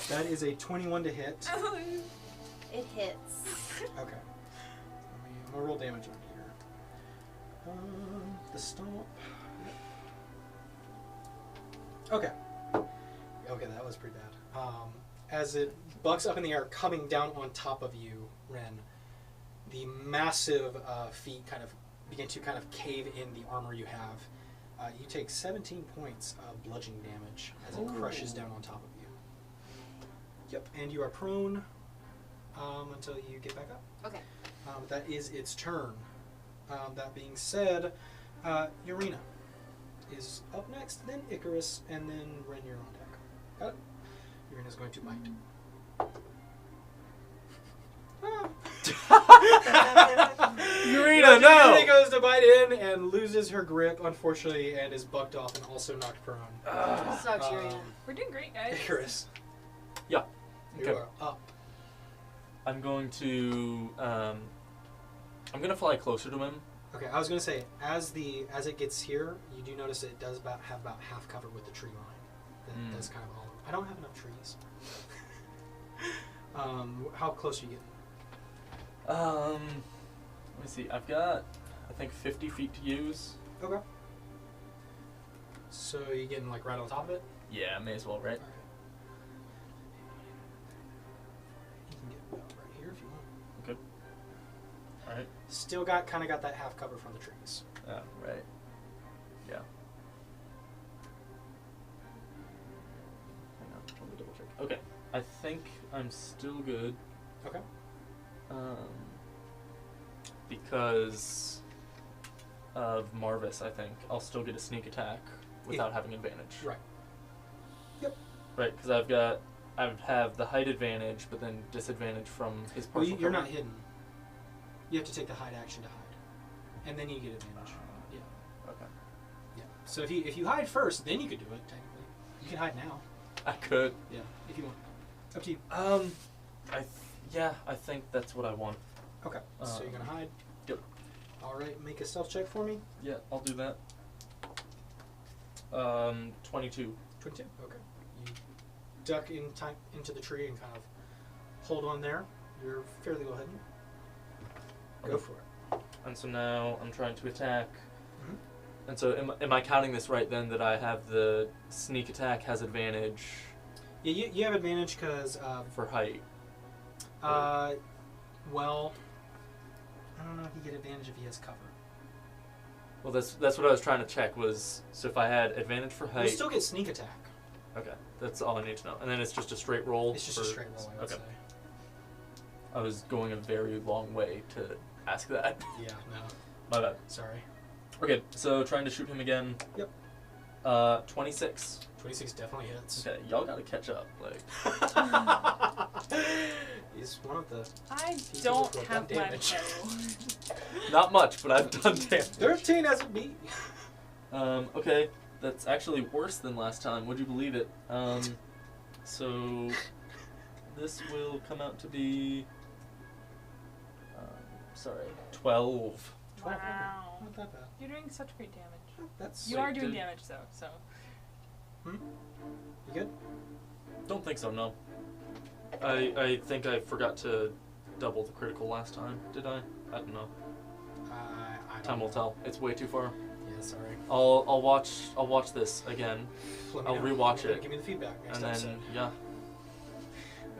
That is a 21 to hit. It hits. Okay. I'm gonna roll damage on here. The stomp. Okay. Okay, that was pretty bad. As it bucks up in the air, coming down on top of you, Ren, the massive feet kind of begin to kind of cave in the armor you have. You take 17 points of bludgeoning damage as it crushes down on top of you. Yep, and you are prone until you get back up. Okay. That is its turn. That being said, Urena is up next, then Icarus, and then Ren, you're on deck. Got it? Urena's going to bite. Urena, no! Urena goes to bite in and loses her grip, unfortunately, and is bucked off and also knocked prone. Sucks, Urena. We're doing great, guys. Icarus. Yeah. You Okay. are up. I'm going to I'm gonna fly closer to him. Okay, I was going to say, as it gets here, you do notice it does have about half covered with the tree line. That's kind of all. I don't have enough trees. How close are you getting? Let me see. I've got, I think, 50 feet to use. Okay. So you getting like right on top of it? Yeah, may as well, right? Alright. You can get about right here if you want. Okay. All right. Still got that half cover from the trees. Oh, right. Yeah. Hang on, let me double check. Okay, I think I'm still good. Okay. Because of Marvis, I think I'll still get a sneak attack without having advantage. Right. Yep. Right, because I would have the height advantage, but then disadvantage from his Well, partial you're cover. not hidden. You have to take the hide action to hide, and then you get advantage. Yeah. Okay. Yeah. So if you hide first, then you could do it. Technically, you can hide now. I could. Yeah. If you want. Up to you. I think that's what I want. Okay. So you're gonna hide. Yep. All right. Make a stealth check for me. Yeah, I'll do that. 22. 22. Okay. You duck into the tree and kind of hold on there. You're fairly well hidden. Go for it. And so now I'm trying to attack. Mhm. And so am I counting this right then, that I have the sneak attack has advantage Yeah, you have advantage because for height? well, I don't know if you get advantage if he has cover. Well, that's what I was trying to check was, so if I had advantage for You height. still get sneak attack. Okay, that's all I need to know. And then it's just a straight roll? It's just a straight roll, I would Okay. say. I was going a very long way to ask that. Yeah, no. My bad. Sorry. Okay, so trying to shoot him again. Yep. 26. 26 definitely hits. Okay, y'all gotta catch up. Like, He's one of the I people don't who have have done my damage. bow. not much, but I've done damage. 13 as a beat. Okay, that's actually worse than last time. Would you believe it? So this will come out to be, 12. Wow. Not that bad. You're doing such great damage. That's You Wait, are doing did- damage though, so. You good? Don't think so. No. I think I forgot to double the critical last time. Did I? I don't know. I don't Time will know. tell. It's way too far. Yeah, sorry. I'll watch this again, Let me I'll know. rewatch Okay, it. Give me the feedback next and then episode. yeah.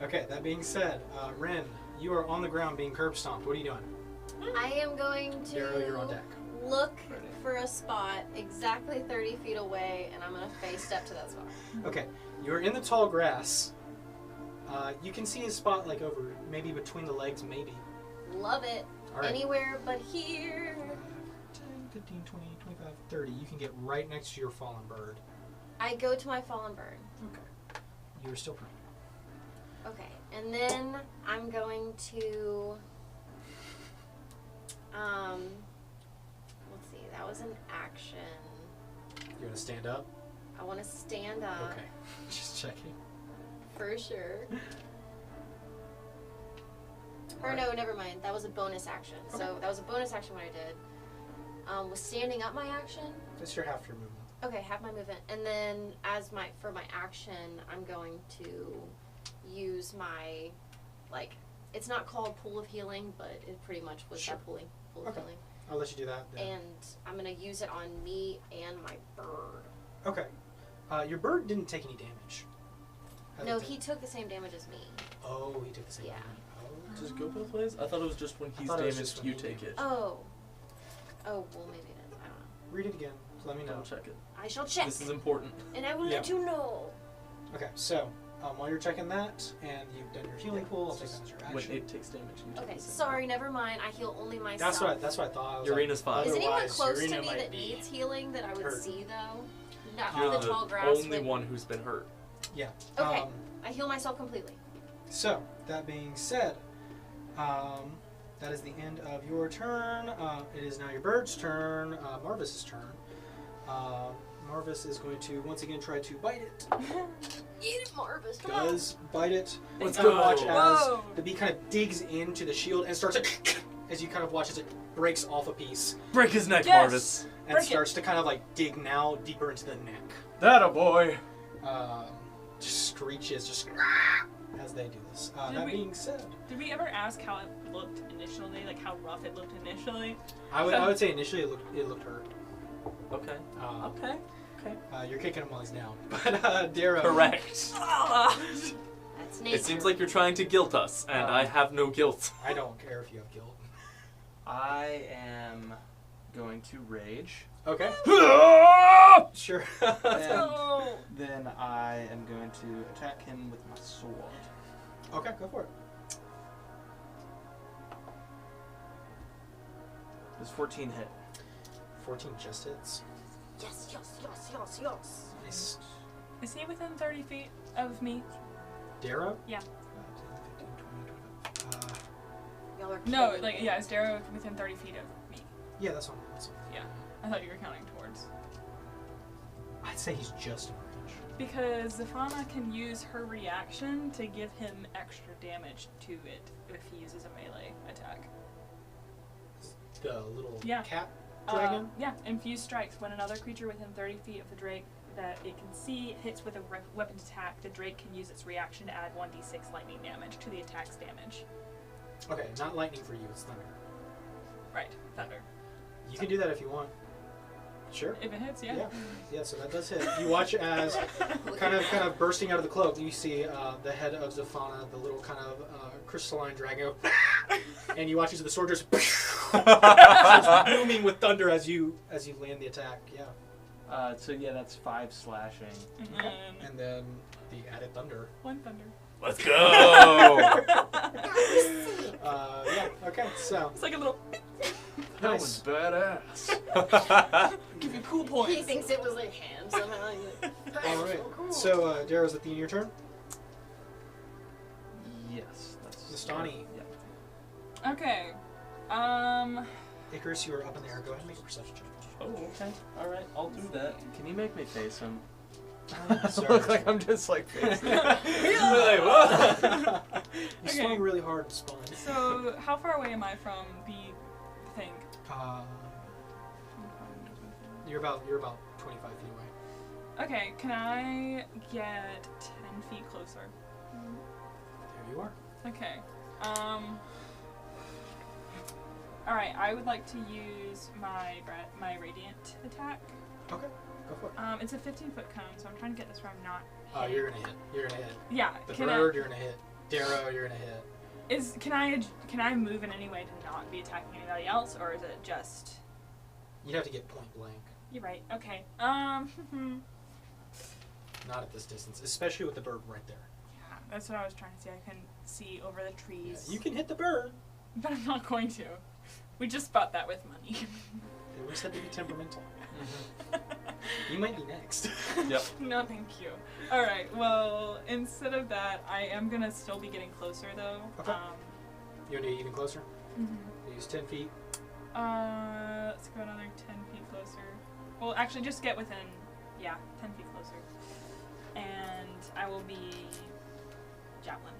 Okay, that being said, Ren, you are on the ground being curb stomped. What are you doing? I am going to Darrow, you're on deck. look for a spot exactly 30 feet away, and I'm going to face step to that spot. Okay, you're in the tall grass. You can see a spot like over, maybe between the legs, maybe. Love it. All right. Anywhere but here. 10, 15, 20, 25, 30. You can get right next to your fallen bird. I go to my fallen bird. Okay. You're still prone. Okay, and then I'm going to, let's see, that was an action. You're gonna stand up? I want to stand up. Okay. Just checking. For sure. Or Alright. no, never mind. That was a bonus action. So Okay. that was a bonus action what I did. Was standing up my action? That's your half your movement. Okay, have my movement, and then for my action, I'm going to use my, it's not called Pool of Healing, but it pretty much was Sure. that Pool of Okay. Healing. I'll let you do that. Then. and I'm gonna use it on me and my bird. Okay. Your bird didn't take any damage. How No, did he took the same damage as me. Oh, he took the same Yeah. damage. Oh. Does it go both ways? I thought it was just when he's thought it was just damaged, when you he take it. Oh. Oh, well, maybe it is. I don't know. Read it again. Let me know. Don't check it. I shall check. This is important. And I will Yeah. let you know. Okay, so while you're checking that and you've done your healing pool, I'll take that as your When action. it takes damage, you take Okay, the same. sorry, never mind. I heal only myself. That's what I thought. I was Urena's fine. Is anyone otherwise, close to Urena me might that be needs healing that I would hurt. see, though? Not You're the the tall grass. only with- one who's been hurt. Yeah. Okay. I heal myself completely. So that being said, that is the end of your turn. It is now your bird's turn. Marvis's turn. Marvis is going to once again try to bite it. Eat it, Marvis. Come on. Does bite it. Let's And go. watch as Whoa. the bee kind of digs into the shield and starts to, as you kind of watch as it breaks off a piece Break his neck, Yes. Marvis. and Break it. starts to kind of like dig now deeper into the neck. That a boy. Just screeches, just as they do this. Did That we- being said, Did we ever ask how it looked initially? Like how rough it looked initially? I would say initially it looked hurt. Okay. Okay. Okay. You're kicking him while he's down, but Darrow. Correct. Ah. That's nature. It seems like you're trying to guilt us, and I have no guilt. I don't care if you have guilt. I am going to rage. Okay. Sure. And No. then I am going to attack him with my sword. Okay, go for it. Does 14 hit? 14 just hits. Yes. Nice. Is he within 30 feet of me? Darrow? Yeah. 10, 15, 20, 25. Y'all are No, killing like me. yeah, is Darrow within 30 feet of me? Yeah, that's one. Yeah. I thought you were counting towards. I'd say he's just in range. Because Zafana can use her reaction to give him extra damage to it if he uses a melee attack. The little Yeah. cat dragon? Yeah, infused strikes. When another creature within 30 feet of the drake that it can see hits with a weapon attack, the drake can use its reaction to add 1d6 lightning damage to the attack's damage. Okay, not lightning for you, it's thunder. Right, thunder. You can do that if you want. Sure. If it hits, yeah. Yeah, so that does hit. You watch as kind of bursting out of the cloak, you see the head of Zafana, the little kind of crystalline dragon, go, and you watch as the sword just starts booming with thunder as you land the attack. Yeah, So yeah, that's 5 slashing. And then and then the added thunder. one thunder. Let's go. Yeah. Okay. So It's like a little That was nice. badass. give you cool points. He thinks it was like hand somehow. He's like, All right. so cool. So Darrow's at the end of your turn. Yes, that's. Vistani. Yeah. Okay. Icarus, you are up in the air. Go ahead and make a perception check. Oh, okay. All right, I'll do that. Can you make me face him? Sorry. Look like I'm just like facing him. You swung really hard and spun. So how far away am I from the thing? You're about 25 feet away. Okay, can I get 10 feet closer? There you are. Okay. Alright, I would like to use my radiant attack. Okay, go for it. It's a 15-foot cone, so I'm trying to get this where I'm not. Oh, you're gonna hit. You're gonna hit. Yeah. The Can bird, you're gonna hit. Darrow, you're gonna hit. can I move in any way to not be attacking anybody else, or is it just? You'd have to get point blank. You're right. Okay. Not at this distance, especially with the bird right there. Yeah, that's what I was trying to see. I can see over the trees. You can hit the bird. But I'm not going to. We just bought that with money. It was said to be temperamental. You might be next. Yep. No, thank you. Alright, well, instead of that, I am gonna still be getting closer, though. Okay. You want to get even closer? Use 10 feet. Let's go another 10 feet closer. Well, actually, just get within, 10 feet closer. And I will be javelin.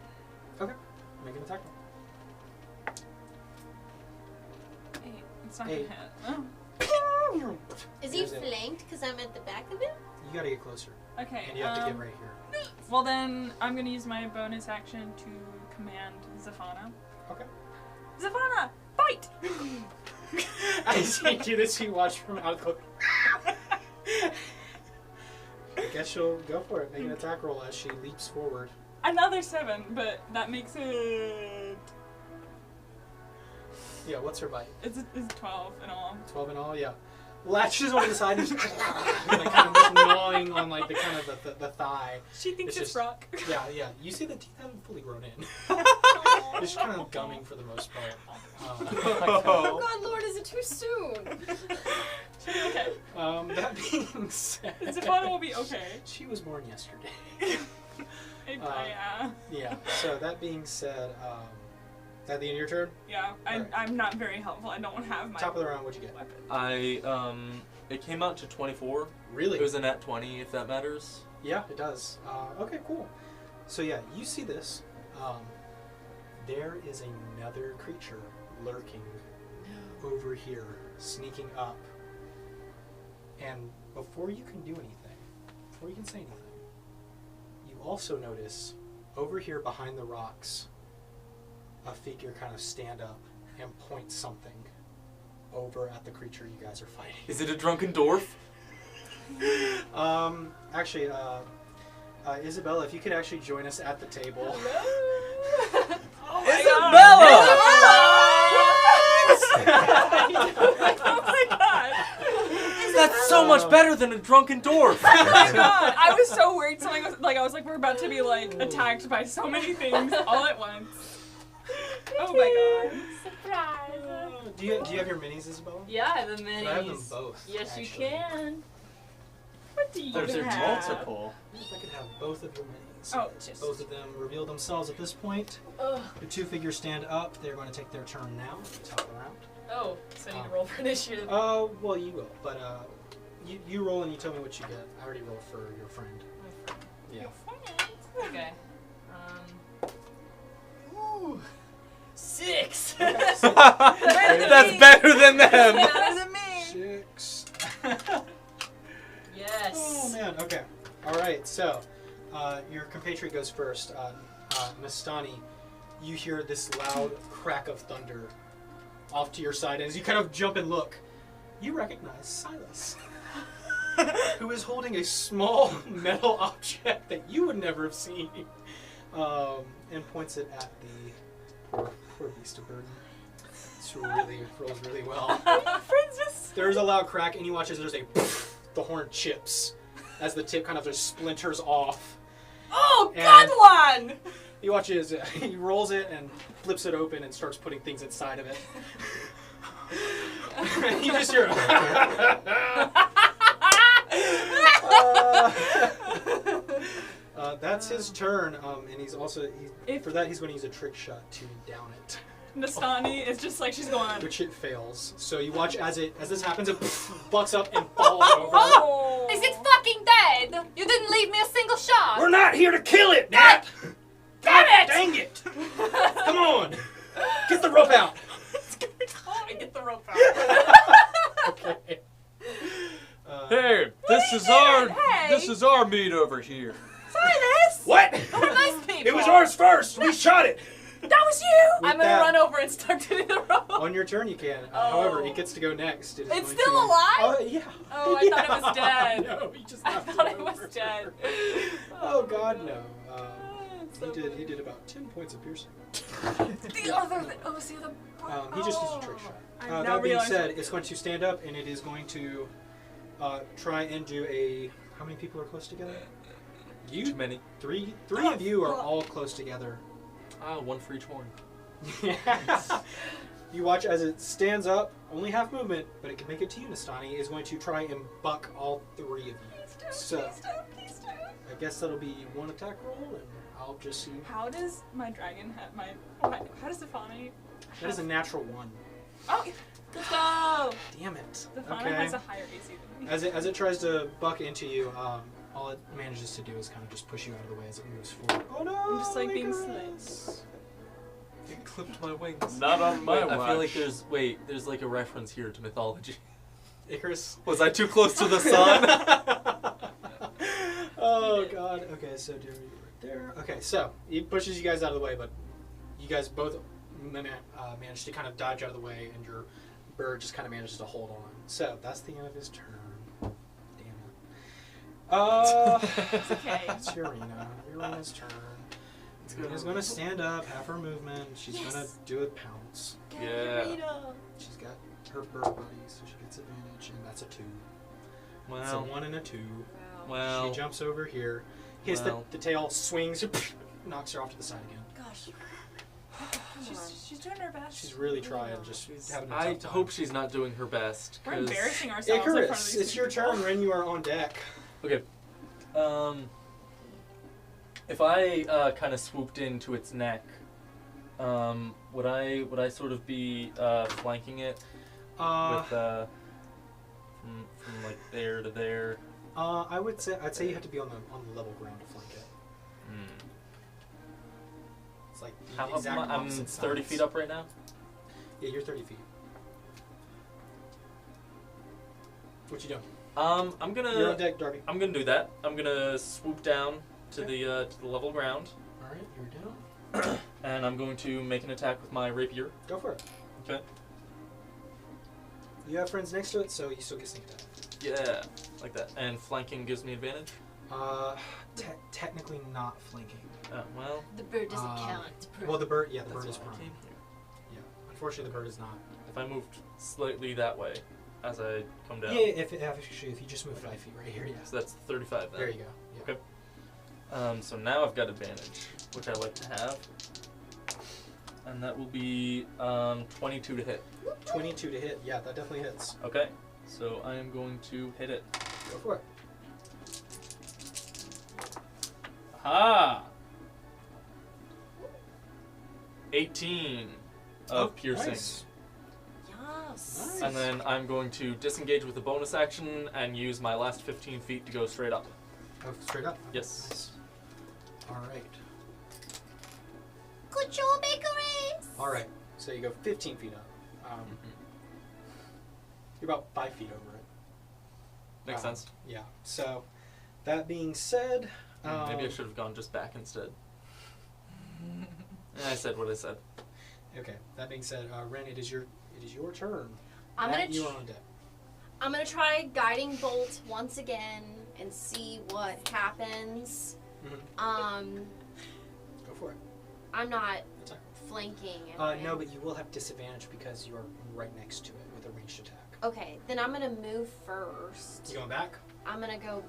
Okay. Make an attack. 8. It's not 8. gonna hit. Oh. Is he Here's it. flanked because I'm at the back of him? You gotta get closer. Okay. And you have to get right here. Well, then I'm gonna use my bonus action to command Zafana. Okay. Zafana, fight! As you do this, you watch from out the. I guess she'll go for it. Make an attack roll as she leaps forward. Another 7, but that makes it. Yeah, what's her bite? It's 12 in all. 12 in all, yeah. Latches onto the side and like, kind of just gnawing on like the kind of the thigh. She thinks It's it's just- rock. Yeah. You see the teeth haven't fully grown in. It's kind of gumming for the most part. Oh God, Lord, is it too soon? Okay. That being said, Stefano will be okay. she was born yesterday. Yeah. Yeah. So that being said, at the end of your turn, Yeah. I'm not very helpful. I don't have my top of the round, what'd you get? weapon. It came out to 24. Really? It was a net 20, if that matters. Yeah, it does. Okay, cool. So yeah, you see this. There is another creature lurking over here, sneaking up. And before you can do anything, before you can say anything, you also notice over here behind the rocks, a figure kind of stand up and point something over at the creature you guys are fighting. Is it a drunken dwarf? Actually, Isabella, if you could actually join us at the table. Oh my god! That's so much better than a drunken dwarf. Oh my god! I was so worried. Something was I was like, we're about to be like attacked by so many things all at once. Oh my god! Surprise. Do you have your minis, Isabella? Yeah, the minis. I have them both. Yes, actually. you can. What do you There's have? multiple. If I could have both of your minis. Oh, just. Both of them reveal themselves at this point. Ugh. The two figures stand up. They're going to take their turn now. Top of the round. Oh, so I need to roll for initiative. Well, you will, but you roll and you tell me what you get. I already rolled for your friend. Yeah. Okay. Ooh. 6. That's better than them. Better than me. 6. Yes. Oh man. Okay. All right. So, your compatriot goes first. Nastani, you hear this loud crack of thunder off to your side, and as you kind of jump and look, you recognize Silas, who is holding a small metal object that you would never have seen, and points it at the poor beast of burden. This rolls really well. Friends just. There's a loud crack, and you watch as there's a the horn chips as the tip kind of just splinters off. Oh, And- God one! You watch as he rolls it and flips it open and starts putting things inside of it. You just hear that's his turn, and he's also for that he's going to use a trick shot to down it, Nastani is just like she's going. which it fails. So you watch as this happens, it bucks up and falls over. Oh! Is it fucking dead? You didn't leave me a single shot. We're not here to kill it, Nat! Damn it! Dang it! Come on! Get the rope out! I get the rope out. Okay. Hey, Hey! is our meat over here. Silas! What? We're nice people. It was ours first! We shot it! That was you! With I'm gonna that- run over and start to the rope. On your turn you can. Oh. However, it gets to go next. It is It's going still to- alive? Oh, yeah. Oh, I thought it was dead. No, you just I knocked thought it it was over. dead. Oh, God, no. So He did about 10 points of piercing. The other. Oh, see the. He just used a trick shot. I now That being realize said, what- it's going to stand up and it is going to try and do a. How many people are close together? Too You? many. Three of you are all close together. One for each horn. You watch as it stands up, only half movement, but it can make it to you, Nastani, is going to try and buck all three of you. So, Please don't. I guess that'll be one attack roll, and I'll just see. How does my dragon have my? How does Stefani? That is a natural 1. Oh, let's go. Damn it. Stefani has a higher AC than me. As it tries to buck into you, all it manages to do is kind of just push you out of the way as it moves forward. Oh no! I'm just like being Icarus. It clipped my wings. Not on my Wait, I feel like watch. there's like a reference here to mythology. Icarus. Was I too close to the sun? Oh god. Okay, so do you right there. Okay, so he pushes you guys out of the way, but you guys both manage to kind of dodge out of the way, and your bird just kind of manages to hold on. So that's the end of his turn. Damn it. It's okay. It's Urena. Urena's turn. Urena's gonna stand up, have her movement. She's gonna do a pounce. Yeah. She's got her bird buddy, so she gets advantage, and that's a 2. It's a Well, 1 and a 2. well. She jumps over here, hits Well. the tail, swings, knocks her off to the side again. Gosh. She's doing her best. She's really trying, just having a tough I time. hope she's not doing her best. We're 'cause- embarrassing ourselves in front of Icarus, these it's your people. turn. Ren, you are on deck. Okay. If I kind of swooped into its neck, would I sort of be flanking it with from like there to there? I'd say you have to be on the level ground to flank it. Hmm. It's like the How exact up? I'm opposite 30 sides. feet up right now. Yeah, you're 30 feet. What you doing? I'm You're on gonna deck, Darby. I'm gonna do that. I'm gonna swoop down to Okay. the level ground, All right, you're down. and I'm going to make an attack with my rapier. Go for it. Okay. You have friends next to it, so you still get sneak attack. Yeah, like that. And flanking gives me advantage. Technically not flanking. Well, The bird doesn't Um, count. Well, the bird, the that's bird is why I prone. came here. Yeah, unfortunately, the bird is not. If I moved slightly that way, as I come down. Yeah, if you just move 5 feet right here, yeah. So that's 35 then. There you go. Yeah. Okay. So now I've got advantage, which I like to have. And that will be 22 to hit. 22 to hit. Yeah, that definitely hits. Okay. So I am going to hit it. Go for it. Aha! 18 of piercing. Nice. Yes. Nice. And then I'm going to disengage with a bonus action and use my last 15 feet to go straight up. Oh, straight up. Yes. Nice. All right. Good job, Icarus! All right. So you go 15 feet up. You're about 5 feet over it. Makes sense. Yeah. So, that being said, Maybe I should have gone just back instead. I said what I said. Okay. That being said, Ren, it is your turn. I'm Matt, gonna you tr- are on deck. I'm gonna try guiding bolt once again and see what happens. Mhm. Go for it. I'm not Attack. flanking. am I? No, but you will have disadvantage because you are right next to it with a ranged attack. Okay, then I'm gonna move first. You going back? I'm gonna go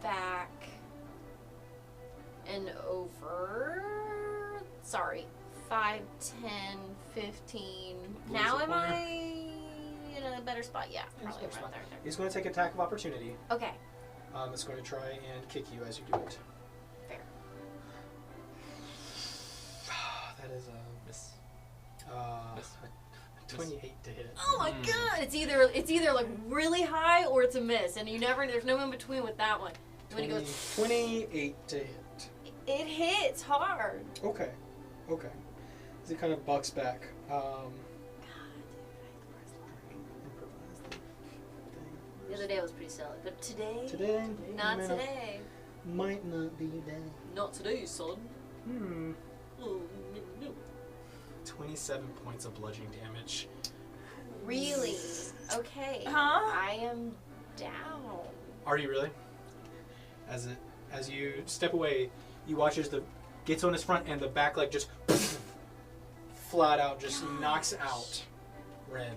back and over. Sorry, 5, 10, 15. Now am corner. I in a better spot? Yeah, probably better right spot. there. He's going to take attack of opportunity. Okay, It's going to try and kick you as you do it. fair. That is Miss. Miss. 28 to hit. Oh my god! It's either like really high or it's a miss, and there's no in between with that one. When it goes, 28 to hit. it hits hard. Okay. Okay. As it kind of bucks back. The other day was pretty solid, but today, Today? not might today. Might not be your day. Not today, son. Hmm. Oh, no. 27 points of bludgeoning damage. Really? Okay. Huh? I am down. Are you really? As you step away, you watch as the gets on his front and the back leg just flat out just knocks out Ren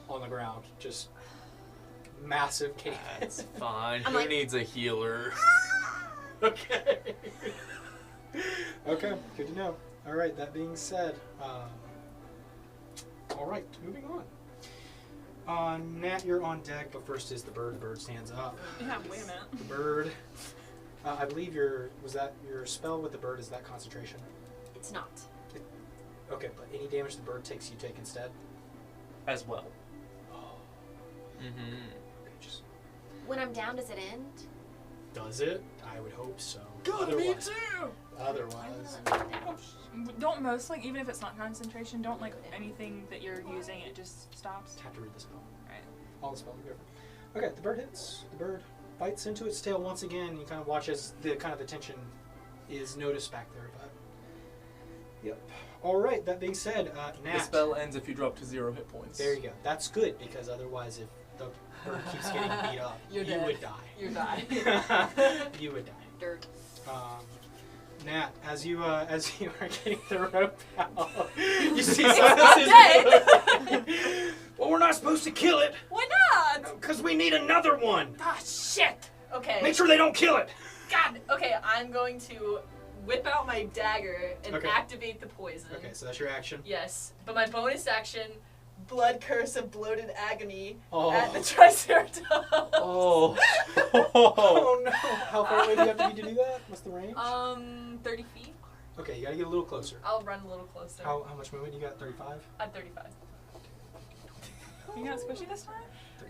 on the ground. Just massive cave. That's fine. I'm Who like- needs a healer? Okay. Okay, good to know. All right, that being said, all right, moving on. Nat, you're on deck, but first is the bird. The bird stands up. Yeah, wait a minute. The bird, I believe was that your spell with the bird, is that concentration? It's not. Okay, but any damage the bird takes, you take instead? As well. Oh, Mm-hmm. okay, just, When I'm down, does it end? does it? I would hope so. God, me too! Otherwise. Don't mostly, even if it's not concentration, don't like anything that you're using, it just stops. Have to read the spell. Right. All the spells are different. Okay, the bird hits. The bird bites into its tail once again. You kind of watch as the tension is noticed back there, but Yep. All right. That being said, Nat. The spell ends if you drop to 0 hit points. There you go. That's good because otherwise, if the bird keeps getting beat up, You're you dead. would die. You die. You would die. Dirt. Nat, as you are getting the rope out, you see It's Silas not is dead. Well, we're not supposed to kill it Why not? because we need another one. Ah, shit. Okay. Make sure they don't kill it. God. Okay, I'm going to whip out my dagger and Okay. activate the poison. Okay, so that's your action. Yes, but my bonus action, Blood Curse of Bloated Agony Oh. at the Triceratops. Oh. Oh no! How far away do you have to be to do that? What's the range? 30 feet. Okay, you gotta get a little closer. I'll run a little closer. How much movement you got? 35. I'm 35. You not squishy this time?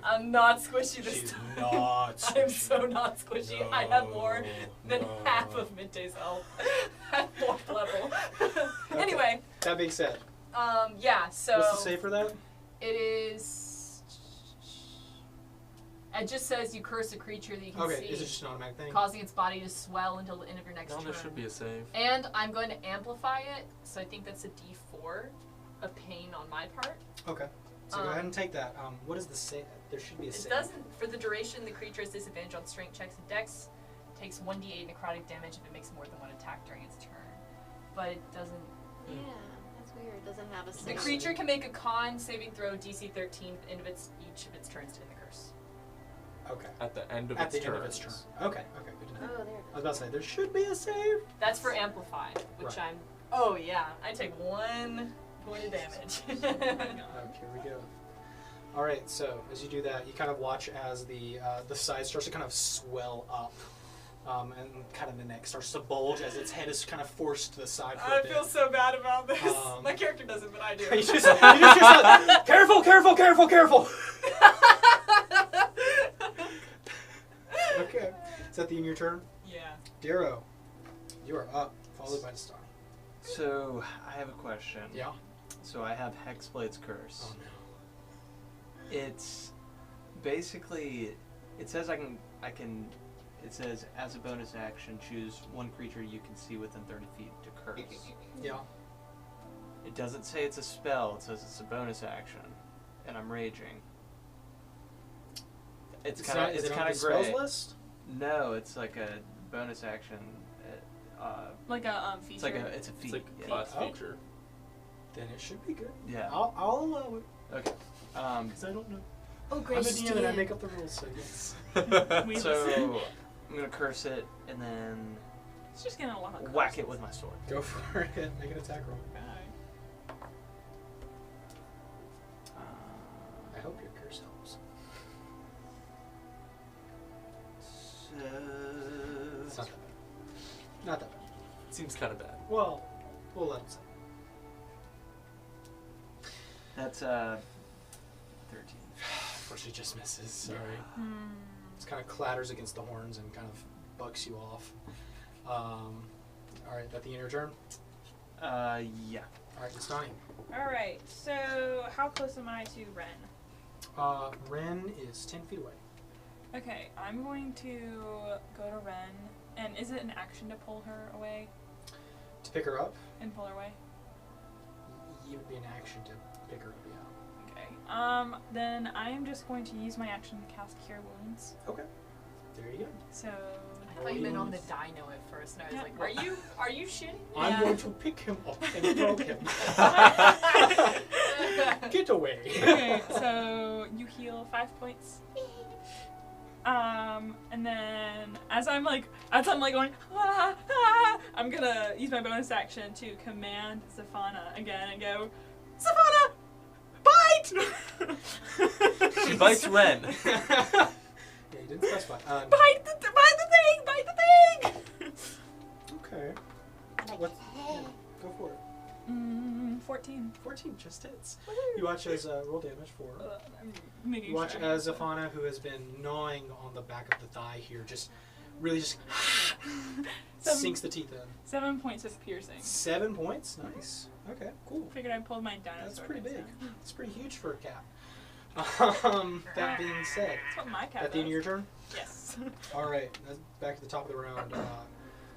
I'm not squishy this She's time. not I'm squishy. so not squishy. I have more than half of Miday's health at 4th level. Anyway, That being said, yeah. So what's the save for that? it is. It just says you curse a creature that you can Okay, see, is it just an automatic thing? causing its body to swell until the end of your next No, turn. there should be a save. And I'm going to amplify it, so I think that's a D4 of pain on my part. Okay, so go ahead and take that. What is the save? There should be a It save. doesn't. For the duration, the creature has disadvantage on strength checks and dex. Takes 1d8 necrotic damage if it makes more than one attack during its turn. But it doesn't. Yeah, that's weird. It doesn't have a The save. creature can make a con saving throw DC 13 at the end of each of its turns to end the curse. Okay. At the end of At its the turn. end of its turn. Okay, good to know. Oh, there it I was about to say, there should be a save. That's for amplify, which Right. I'm. Oh yeah, I take 1 point of damage. Okay, here we go. All right, so as you do that, you kind of watch as the side starts to kind of swell up, and kind of the neck starts to bulge as its head is kind of forced to the side for a I bit. feel so bad about this. Um, My character doesn't, but I do. you just careful, careful, careful, careful. Okay, is that the end of your turn? Yeah. Darrow, you are up, followed by Destani. So I have a question. Yeah. So I have Hexblade's Curse. Oh no. It's basically, it says I can. It says as a bonus action, choose one creature you can see within 30 feet to curse. Yeah. It doesn't say it's a spell. It says it's a bonus action, and I'm raging. It's kind of Is it on kind the of spells gray. list? No, it's like a bonus action. Like a feature. It's like it's a It's feat. like yeah. class Oh. feature. Then it should be good. Yeah. I'll allow it. Okay. Because I don't know. Oh, I'm a gracious DM and I make up the rules, so yes. We listen. So I'm gonna curse it and then It's just getting a lot of whack it with my sword. Go for it. Make an attack roll. I hope your curse helps. So It's not that bad. Not that bad. Seems kind of bad. Well, we'll let it say. that's 13. Unfortunately, just misses. Sorry. Hmm. It kind of clatters against the horns and kind of bucks you off. All right, at the end of your turn. Yeah. All right, it's Donnie. Alright, so how close am I to Ren? Ren is 10 feet away. Okay, I'm going to go to Ren. And is it an action to pull her away? To pick her up, And pull her away? it would be an action to pick her up, yeah. Okay. Then I am just going to use my action to cast Cure Wounds. Okay. There you go. So I thought you meant on the dino at first, and I was Yeah. like, are you shitting me? I'm Yeah. going to pick him up and throw him. Get away. okay, so you heal 5 points. And then as I'm like going, I'm gonna use my bonus action to command Zaphana again and go, Zaphana, bite! She bites Ren. Yeah, you didn't specify. Bite the thing! Bite the thing! Okay. What? Yeah, go for it. 14. 14 just hits. You watch as roll damage for. I'm making You watch sure. as Zaphana, who has been gnawing on the back of the thigh here, just really just sinks the teeth in. 7 points of piercing. 7 points. Nice. Okay. Cool. Figured I pulled my dinosaur. That's pretty thing, big. so. It's pretty huge for a cat. That being said, That's what my cat at the end of does. your turn. Yes. All right. Back at the top of the round.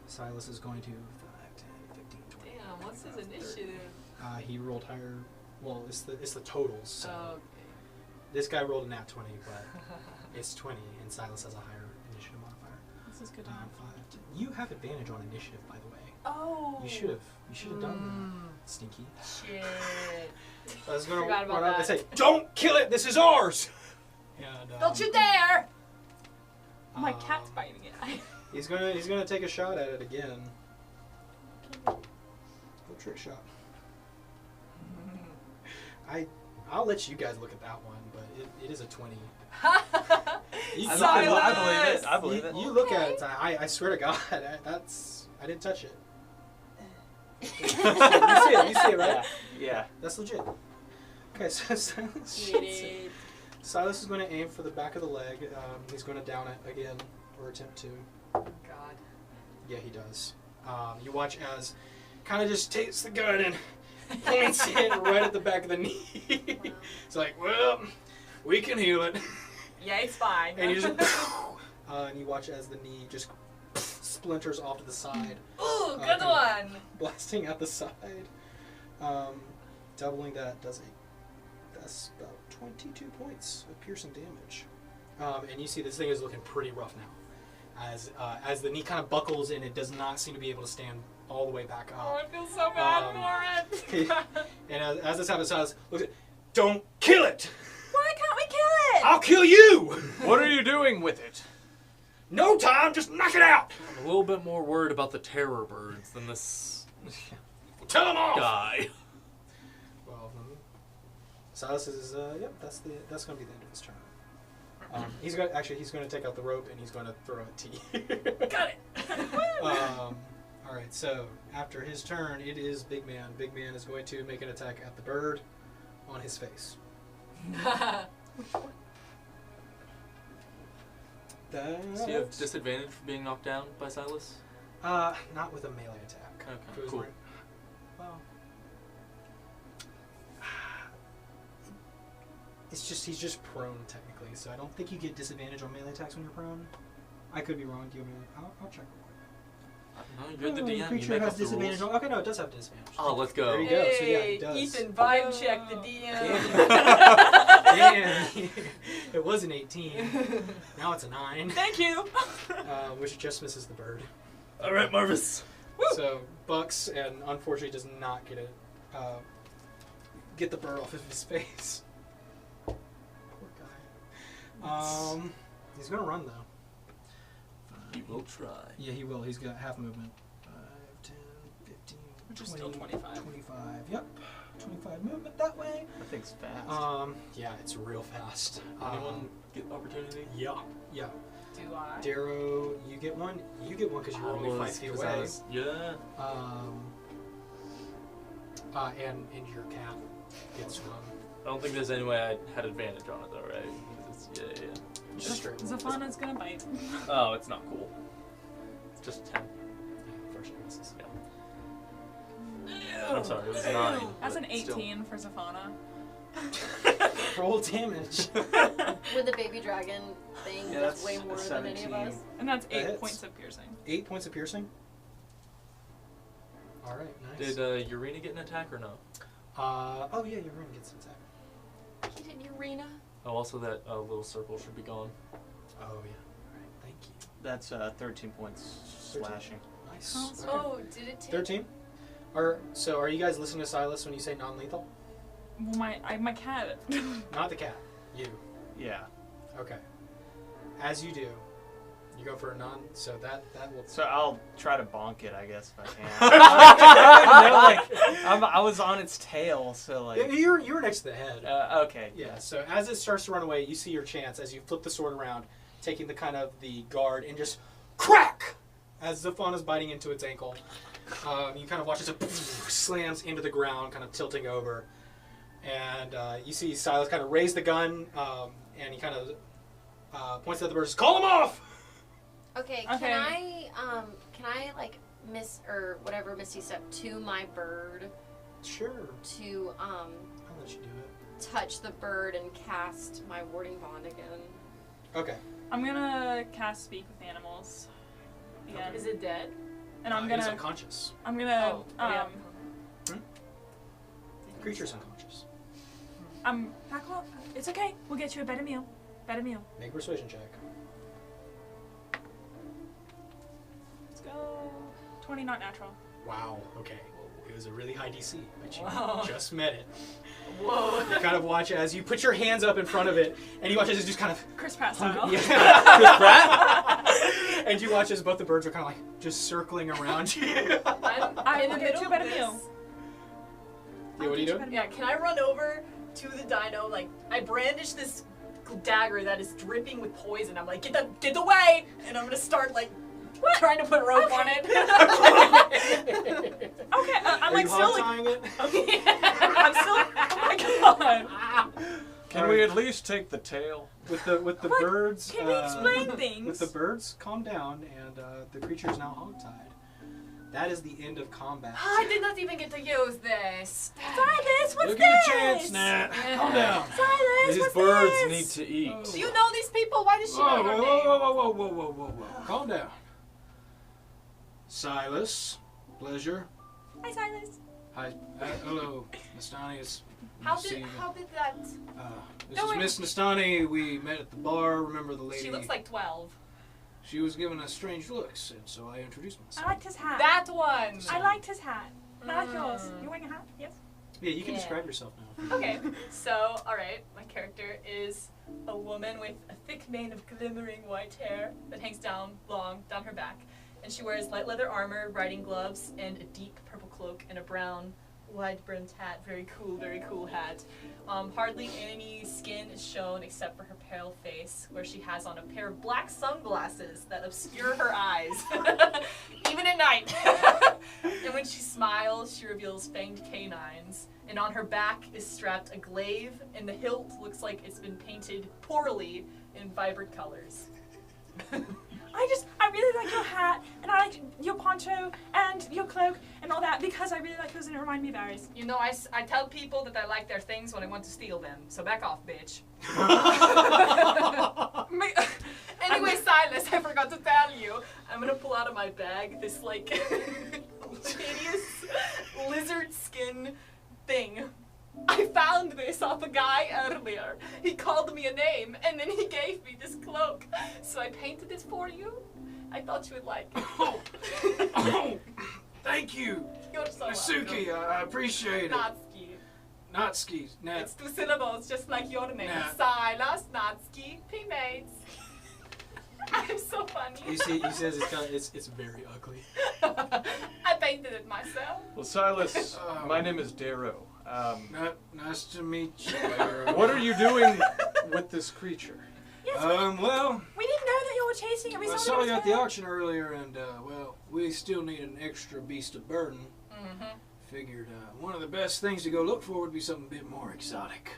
Silas is going to 5, 10, 15, 20. Damn. What's his initiative? He rolled higher. Well, it's the totals. So Oh, this guy rolled a nat 20, but it's 20, and Silas has a higher initiative modifier. This is good. 5, 10. You have advantage on initiative, by the way. Oh. You should have done that. Stinky. Shit. I was gonna Forgot about run up and that. say, "Don't kill it. This is ours." And, Don't you dare! My cat's biting it. He's gonna take a shot at it again. Little trick shot. I'll let you guys look at that one, but it is a 20. I believe it. I believe it. You look at it. I swear to God, I didn't touch it. You see it, right? Yeah. That's legit. Okay, so Silas is going to aim for the back of the leg. He's going to down it again, or attempt to. Oh, God. Yeah, he does. You watch as kind of just takes the gun and points it right at the back of the knee. Wow. It's like, well, we can heal it. Yeah, it's fine. And you just, and you watch as the knee just splinters off to the side. Ooh, good one. Blasting out the side. Doubling that's about 22 points of piercing damage. And you see this thing is looking pretty rough now. As the knee kind of buckles and it does not seem to be able to stand all the way back Oh, up. I feel so bad for it. And as this happens, Silas looks at, don't kill it! Why can't we kill it? I'll kill you! What are you doing with it? No time, just knock it out! I'm a little bit more worried about the terror birds than this Tell them off! guy. Well, Silas is, yep, that's going to be the end of his turn. He's going to take out the rope and he's going to throw it to you. Got it. All right, so after his turn, it is Big Man. Big Man is going to make an attack at the bird on his face. Does he have disadvantage for being knocked down by Silas? Not with a melee attack. If it Okay, was cool. right- Well, he's just prone technically, so I don't think you get disadvantage on melee attacks when you're prone. I could be wrong. Do you want me to, I'll check real quick. No, you're the DM. You Creature make has up the disadvantage. rules. Okay, no, it does have disadvantage. Oh, let's go. There you go. So yeah, Hey, it does. Ethan, vibe check the DM. Damn. It was an 18. Now it's a 9. Thank you. Which just misses the bird. All right, Marvis. So Bucks, and unfortunately does not get the bird off of his face. Poor guy. He's gonna run though. He will try. Yeah, he will. He's got half movement. 5, 10, 15, Which is 20, still 25. 25. Yep. 25 movement that way. That thing's fast. Yeah, it's real fast. Anyone get opportunity? Yeah. Do I? Darrow, you get one. You get one because you're only 5 feet away. Yeah. And your cat gets one. I don't think there's any way I had advantage on it though, right? Yeah. Just straight. Zafana's gonna bite. Oh, it's not cool. It's just 10. First misses. Yeah. I'm sorry, it was 9. That's an but still. 18 for Zafana. Roll damage. With the baby dragon thing, Yeah, that's that's way more than any of 17. us. And that's That 8 hits. points of piercing. 8 points of piercing. All right, nice. Did Urena get an attack or no? Oh yeah, your ring gets an attack. He didn't arena. Oh, also that little circle should be gone. Oh yeah. All right, thank you. That's 13 points 13. slashing. Nice. Oh, Okay. Oh, did it take? 13. So are you guys listening to Silas when you say non-lethal? Well, my cat. Not the cat. You. Yeah. Okay. As you do, you go for a non. So that will. So I'll try to bonk it, I guess, if I can. I was on its tail, so like. Yeah, you were next to the head. Okay. Yeah, so as it starts to run away, you see your chance as you flip the sword around, taking the kind of the guard and just crack as Zafana's biting into its ankle. You kind of watch as it slams into the ground, kind of tilting over. And you see Silas kind of raise the gun, and he kind of points at the bird, says, "Call him off!" Okay, Okay. can I like miss or whatever Misty step to my bird Sure, to I'll let you do it. touch the bird and cast my warding bond again? Okay. I'm gonna cast Speak with Animals. Again. Is it dead? And I'm He's gonna unconscious. I'm gonna Oh, yeah. Creature's unconscious. Back up. It's okay. We'll get you a better meal. Better meal. Make a persuasion check. Let's go. 20, not natural. Wow. Okay. It was a really high DC, but you Wow. just met it. Whoa. You kind of watch as you put your hands up in front of it, and you watch as it just kind of. Chris Pratt style. Yeah. And you watch as both the birds are kind of like just circling around you. I in the will get middle you a of better this. meal. Yeah, what are you doing? Yeah, can I run over to the dino? Like, I brandish this dagger that is dripping with poison. I'm like, get away! And I'm gonna start like trying to put rope on it. Okay, I'm Are like you still like, hog-tying it? I'm still, oh my god. Can we at least take the tail? With the What? birds. Can we explain things? With the birds, calm down, and the creature is now hogtied. That is the end of combat. I did not even get to use this. Silas, what's You'll this? get a chance, Nat. Calm down. Silas, These what's birds this? need to eat. Oh. Do you know these people? Why does she Whoa, know whoa, her whoa, name? whoa, whoa, whoa, whoa, whoa. Calm down. Silas, pleasure. Hi, Silas. Hi, hello, Nastani. It's How nice to see did you. that? This Don't is worry. Miss Nastani. We met at the bar. Remember the lady? She looks like 12. She was giving us strange looks, and so I introduced myself. I liked his hat. That one. I liked his hat. I like yours. You're wearing a hat? Yes. Yeah, you can Yeah. describe yourself now. Okay, so, alright, my character is a woman with a thick mane of glimmering white hair that hangs down long down her back. And she wears light leather armor, riding gloves, and a deep purple cloak and a brown wide-brimmed hat. Very cool hat. Hardly any skin is shown except for her pale face, where she has on a pair of black sunglasses that obscure her eyes, even at night. And when she smiles, she reveals fanged canines. And on her back is strapped a glaive, and the hilt looks like it's been painted poorly in vibrant colors. I really like your hat, and I like your poncho, and your cloak, and all that, because I really like those, and it reminds me of berries. You know, I tell people that I like their things when I want to steal them, so back off, bitch. Anyway, Silas, I forgot to tell you. I'm gonna pull out of my bag this, like, hideous lizard skin thing. I found this off a guy earlier. He called me a name, and then he gave me this cloak. So I painted this for you. I thought you would like it. Oh, thank you, You're so Nasuki. welcome. I appreciate it. Natsuki. Natsuki. Nat. It's 2 syllables, just like your name. Nat. Silas, Natsuki, teammates. I'm so funny. You see, he says it's very ugly. I painted it myself. Well, Silas, my name is Darrow. Nice to meet you. What are you doing with this creature? Yes, Well, we didn't know that you were chasing it. We I saw saw it you was at the there. auction earlier, and well, we still need an extra beast of burden. Mm-hmm. Figured one of the best things to go look for would be something a bit more exotic.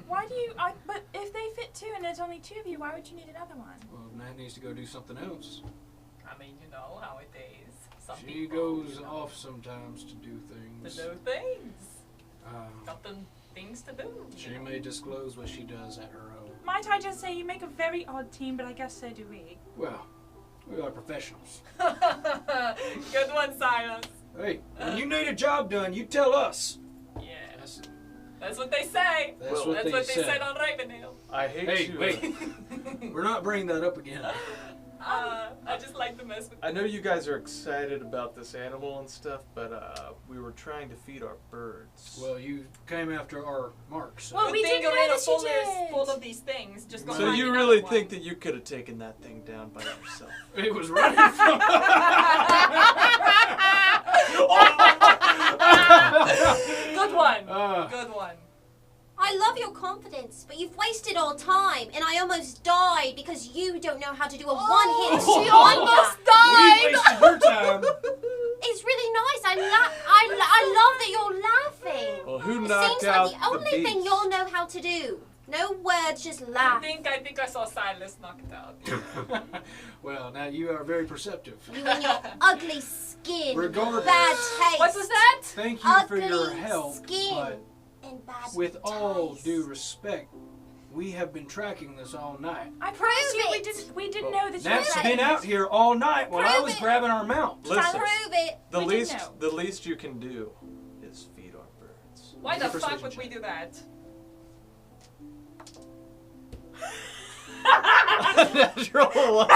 Why do you? But if they fit 2 and there's only 2 of you, why would you need another one? Well, Nat needs to go do something else. I mean, you know how it is. Some She people, goes you know, off sometimes to do to things. do things. Uh, Got them things to do. she you know. may disclose what she does at her own. Might I just say you make a very odd team, but I guess so do we. Well, we are professionals. Good one, Silas. Hey, when you need a job done, you tell us. Yeah, That's, that's what they say. that's Well, what That's they what they said. said on Ravenhill. I hate Hey, you. wait. We're not bringing that up again. I just like to mess with. I know you guys are excited about this animal and stuff, but we were trying to feed our birds. Well, you came after our marks. So. Well, Good we thing didn't you're know in a that you folder did. full of these things. Just go So so find you another really one. think that you could have taken that thing down by yourself? It was running from. Good one. Uh, Good one. I love your confidence, but you've wasted our time, and I almost died because you don't know how to do a one-hit She wonder. almost we died. wasted your time. It's really nice. I love that you're laughing. Well, who It knocked seems out like the only thing beast? you'll know how to do. No words, just I laugh. think I saw Silas knock it out. Well, now you are very perceptive. You and your ugly skin, Regardless. bad taste. What was that? Thank you for your Ugly help, skin. but And bad with all taste. due respect, we have been tracking this all night. I promise you, we it. didn't know that you were Nat's Prove been it. out here all night while I Prove was it. grabbing our mount. Listen, Prove it. the We didn't least know. the least you can do is feed our birds. Why Make the a fuck persuasion would we check. do that? Natural one.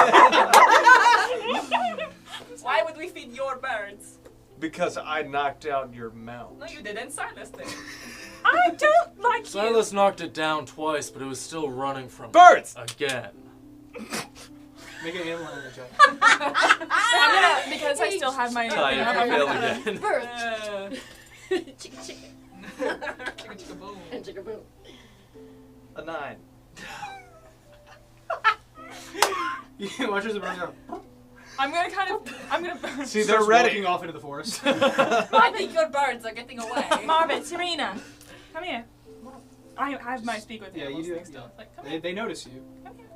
Why would we feed your birds? Because I knocked out your mount. No, you didn't. Silas did. I don't like you. Silas knocked it down twice, but it was still running from Birds! again. Make an animal check. I'm gonna, because I still have my. Tell you if I'm you fail gonna- again. Bird. Chicka Chicken. chicka boom. And chicken boom. A 9. You watch as the birds go. I'm gonna. See, Starts they're ready. walking off into the forest. I think your birds are getting away. Marvin, Serena, come here. I have my speak with Yeah, animals you do, thing still. yeah. Like, come here. They notice you. Come here.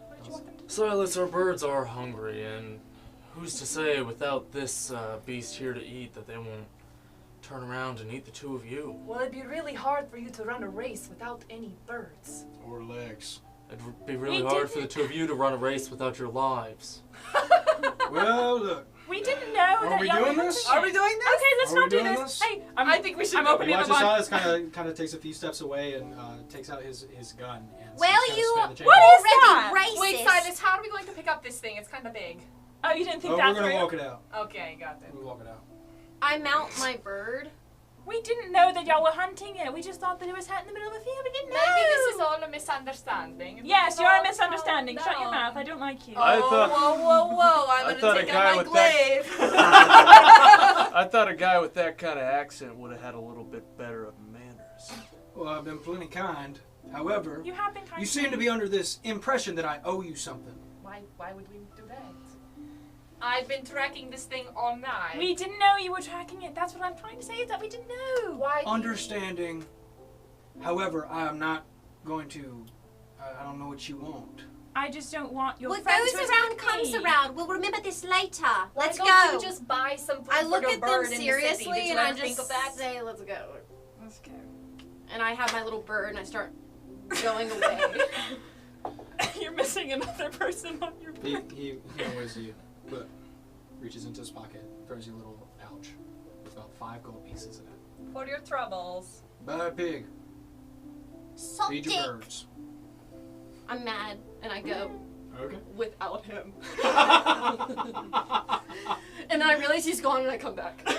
What did you want them to do? Silas, our birds are hungry, and who's to say without this beast here to eat that they won't turn around and eat the two of you? Well, it'd be really hard for you to run a race without any birds. Or legs. It'd be really We hard for the didn't- two of you to run a race without your lives. Well, look. We didn't know Are that we y'all doing were this? hunting Are we it. doing this? Okay, let's Are we not do doing this. this? Hey, I think we should I'm go. opening You up watch a as bunch. Silas kind of takes a few steps away and takes out his gun and Well, starts kinda you spinning the chain. What is that? already racist. Wait, Silas, how are we going to pick up this thing? It's kind of big. Oh, you didn't think Oh, that we're gonna through? walk it out. Okay, got it. We'll walk it out. I mount my bird. We didn't know that y'all were hunting it. We just thought that it was out in the middle of a field. We didn't know. Maybe this is all a misunderstanding. Yes, We you're a all misunderstanding. calm Shut your down. mouth. I don't like you. I thought- Whoa! I'm I gonna thought a take guy out my with that- glaive. I thought a guy with that kind of accent would have had a little bit better of manners. Well, I've been plenty kind. However, You have been kind you to seem me. to be under this impression that I owe you something. Why would we do that? I've been tracking this thing all night. We didn't know you were tracking it. That's what I'm trying to say is that we didn't know. Why? Understanding. However, I am not going to. I don't know what you want. I just don't want your What friends goes to around attack comes me. around. We'll remember this later. Why Let's don't go. you just buy some food I for look your at them bird in the city? seriously Did you and I ever think just of that? say, "Let's go." Let's go. And I have my little bird and I start going away. You're missing another person on your He book. he knows you, but reaches into his pocket, throws you a little pouch with about 5 gold pieces in it. For your troubles. Buy a pig. Salt Feed dick. your birds. I'm mad and I go Okay. without him. And then I realize he's gone and I come back. I'm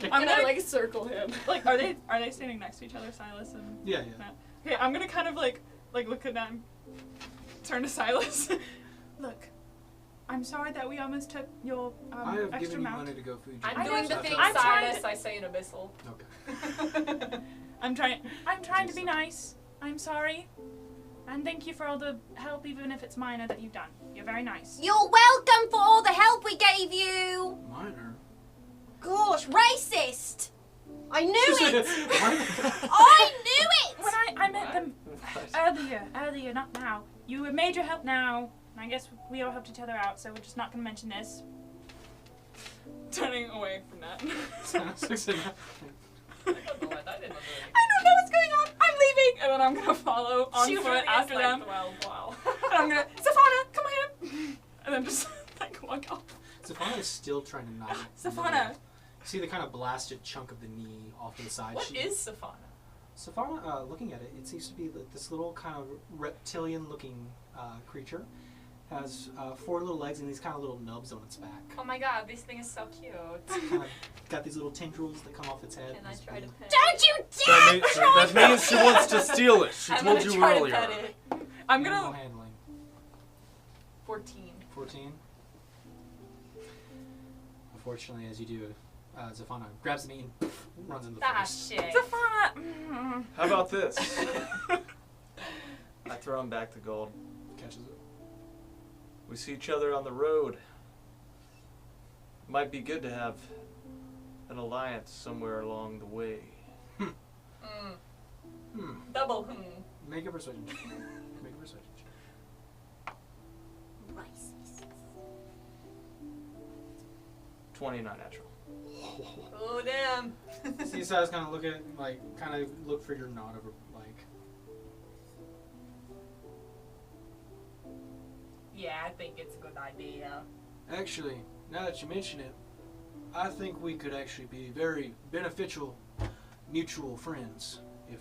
And I gonna like circle him. like, are they standing next to each other, Silas and? Yeah, yeah. Matt? Okay, I'm gonna kind of like look at them, turn to Silas. Look, I'm sorry that we almost took your I have extra given you mount. money to go feed your I'm I doing birds. the know- thing, I'm trying Silas. to- I say in abyssal. Okay. I'm trying to be nice. I'm sorry. And thank you for all the help, even if it's minor, that you've done. You're very nice. You're welcome for all the help we gave you. Minor. Gosh, racist. I knew it. Minor. I knew it. When I met them earlier, not now. You have made your help now, and I guess we all helped each other out, so we're just not gonna mention this. Turning away from that. I don't know what I didn't know. I don't know what's going on. I'm leaving, and then I'm gonna follow on She foot really is after like them. 12, wow. And I'm gonna, Safana, come here, and then just like walk off. Safana is still trying to knock. Safana. See the kind of blasted chunk of the knee off to the side. What is Safana? Safana, looking at it, it seems to be this little kind of reptilian-looking creature. Has 4 little legs and these kind of little nubs on its back. Oh my god, this thing is so cute. Kind of got these little tendrils that come off its head. Can I try to pet Don't you That, dare that means she wants to steal it. She I'm told gonna you try earlier. to pet it. I'm Animal gonna. handling. 14. 14. Unfortunately, as you do, Zafana grabs the knee and runs into the Ah, forest. shit. Safana. How about this? I throw him back the gold. Catches it. We see each other on the road. Might be good to have an alliance somewhere along the way. Mm. Hmm. Double Make a persuasion check. Make a persuasion check. Racist. 29 natural. Oh, damn. See, so I was kind of look at, like, kind of look for your nod over, like. Yeah, I think it's a good idea. Actually, now that you mention it, I think we could actually be very beneficial mutual friends if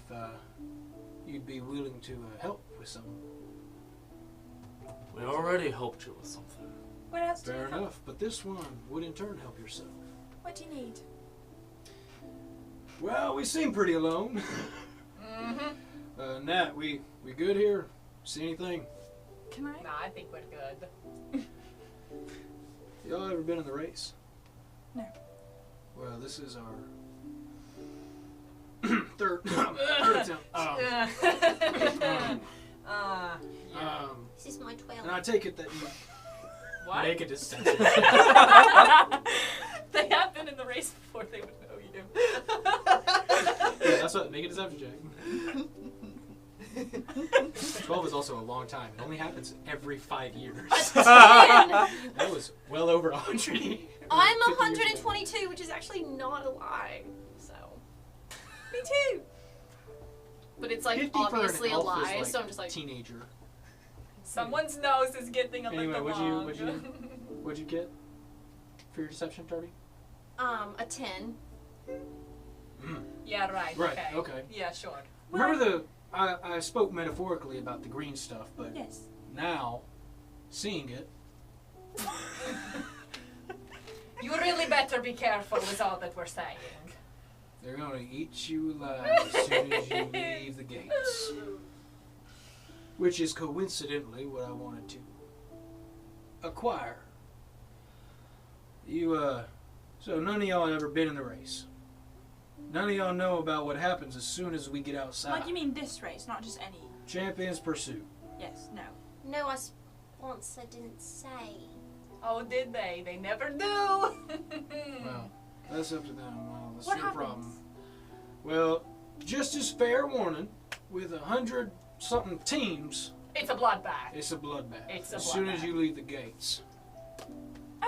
you'd be willing to help with something. We already helped you with something. What else do Fair you have? enough, but this one would in turn help yourself. What do you need? Well, we seem pretty alone. Mm-hmm. Nat, we good here? See anything? Can I? Nah, I think we're good. Y'all ever been in the race? No. Well, this is our third attempt. This is my 12. And I take it that you What? make a decision. They have been in the race before, they would know you. Yeah, that's what. Make a deception check. 12 is also a long time. It only happens every 5 years. That was well over 100 years. I'm 50 years ago. 122, which is actually not a lie. So. Me too. But it's like 50 for an obviously a elf is lie, like so I'm just like. teenager. Someone's nose is getting a Anyway, little what'd long. you get for your deception, Darby? A 10. Yeah, right. Right, okay. Yeah, sure. Remember I spoke metaphorically about the green stuff, but Yes. now, seeing it, You really better be careful with all that we're saying. they're gonna eat you alive as soon as you leave the gates. Which is coincidentally what I wanted to acquire. So none of y'all ever been in the race. None of y'all know about what happens as soon as we get outside. Like you mean this race, not just any. Champions Pursuit. Yes. No. No, I sponsor didn't say. Oh, did they? They never do. Well, that's up to them. Well, that's What your happens? problem. Well, just as fair warning, with 100-something teams, It's a bloodbath. it's a bloodbath. It's a as soon as bloodbath. you leave the gates.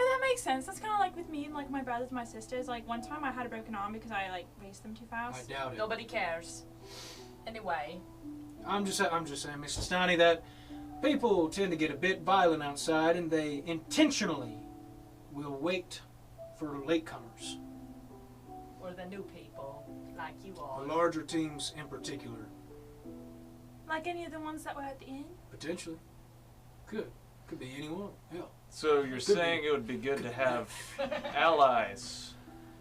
Oh, that makes sense. That's kind of like with me and like my brothers and my sisters. Like one time I had a broken arm because I like raced them too I fast. doubt it. Nobody cares. Anyway. I'm just saying, Mr. Stoney, that people tend to get a bit violent outside, and they intentionally will wait for latecomers. Or the new people, like you all. The larger teams in particular, Like any of the ones that were at the inn. potentially. Could be anyone. Hell. So you're saying it would be good to have allies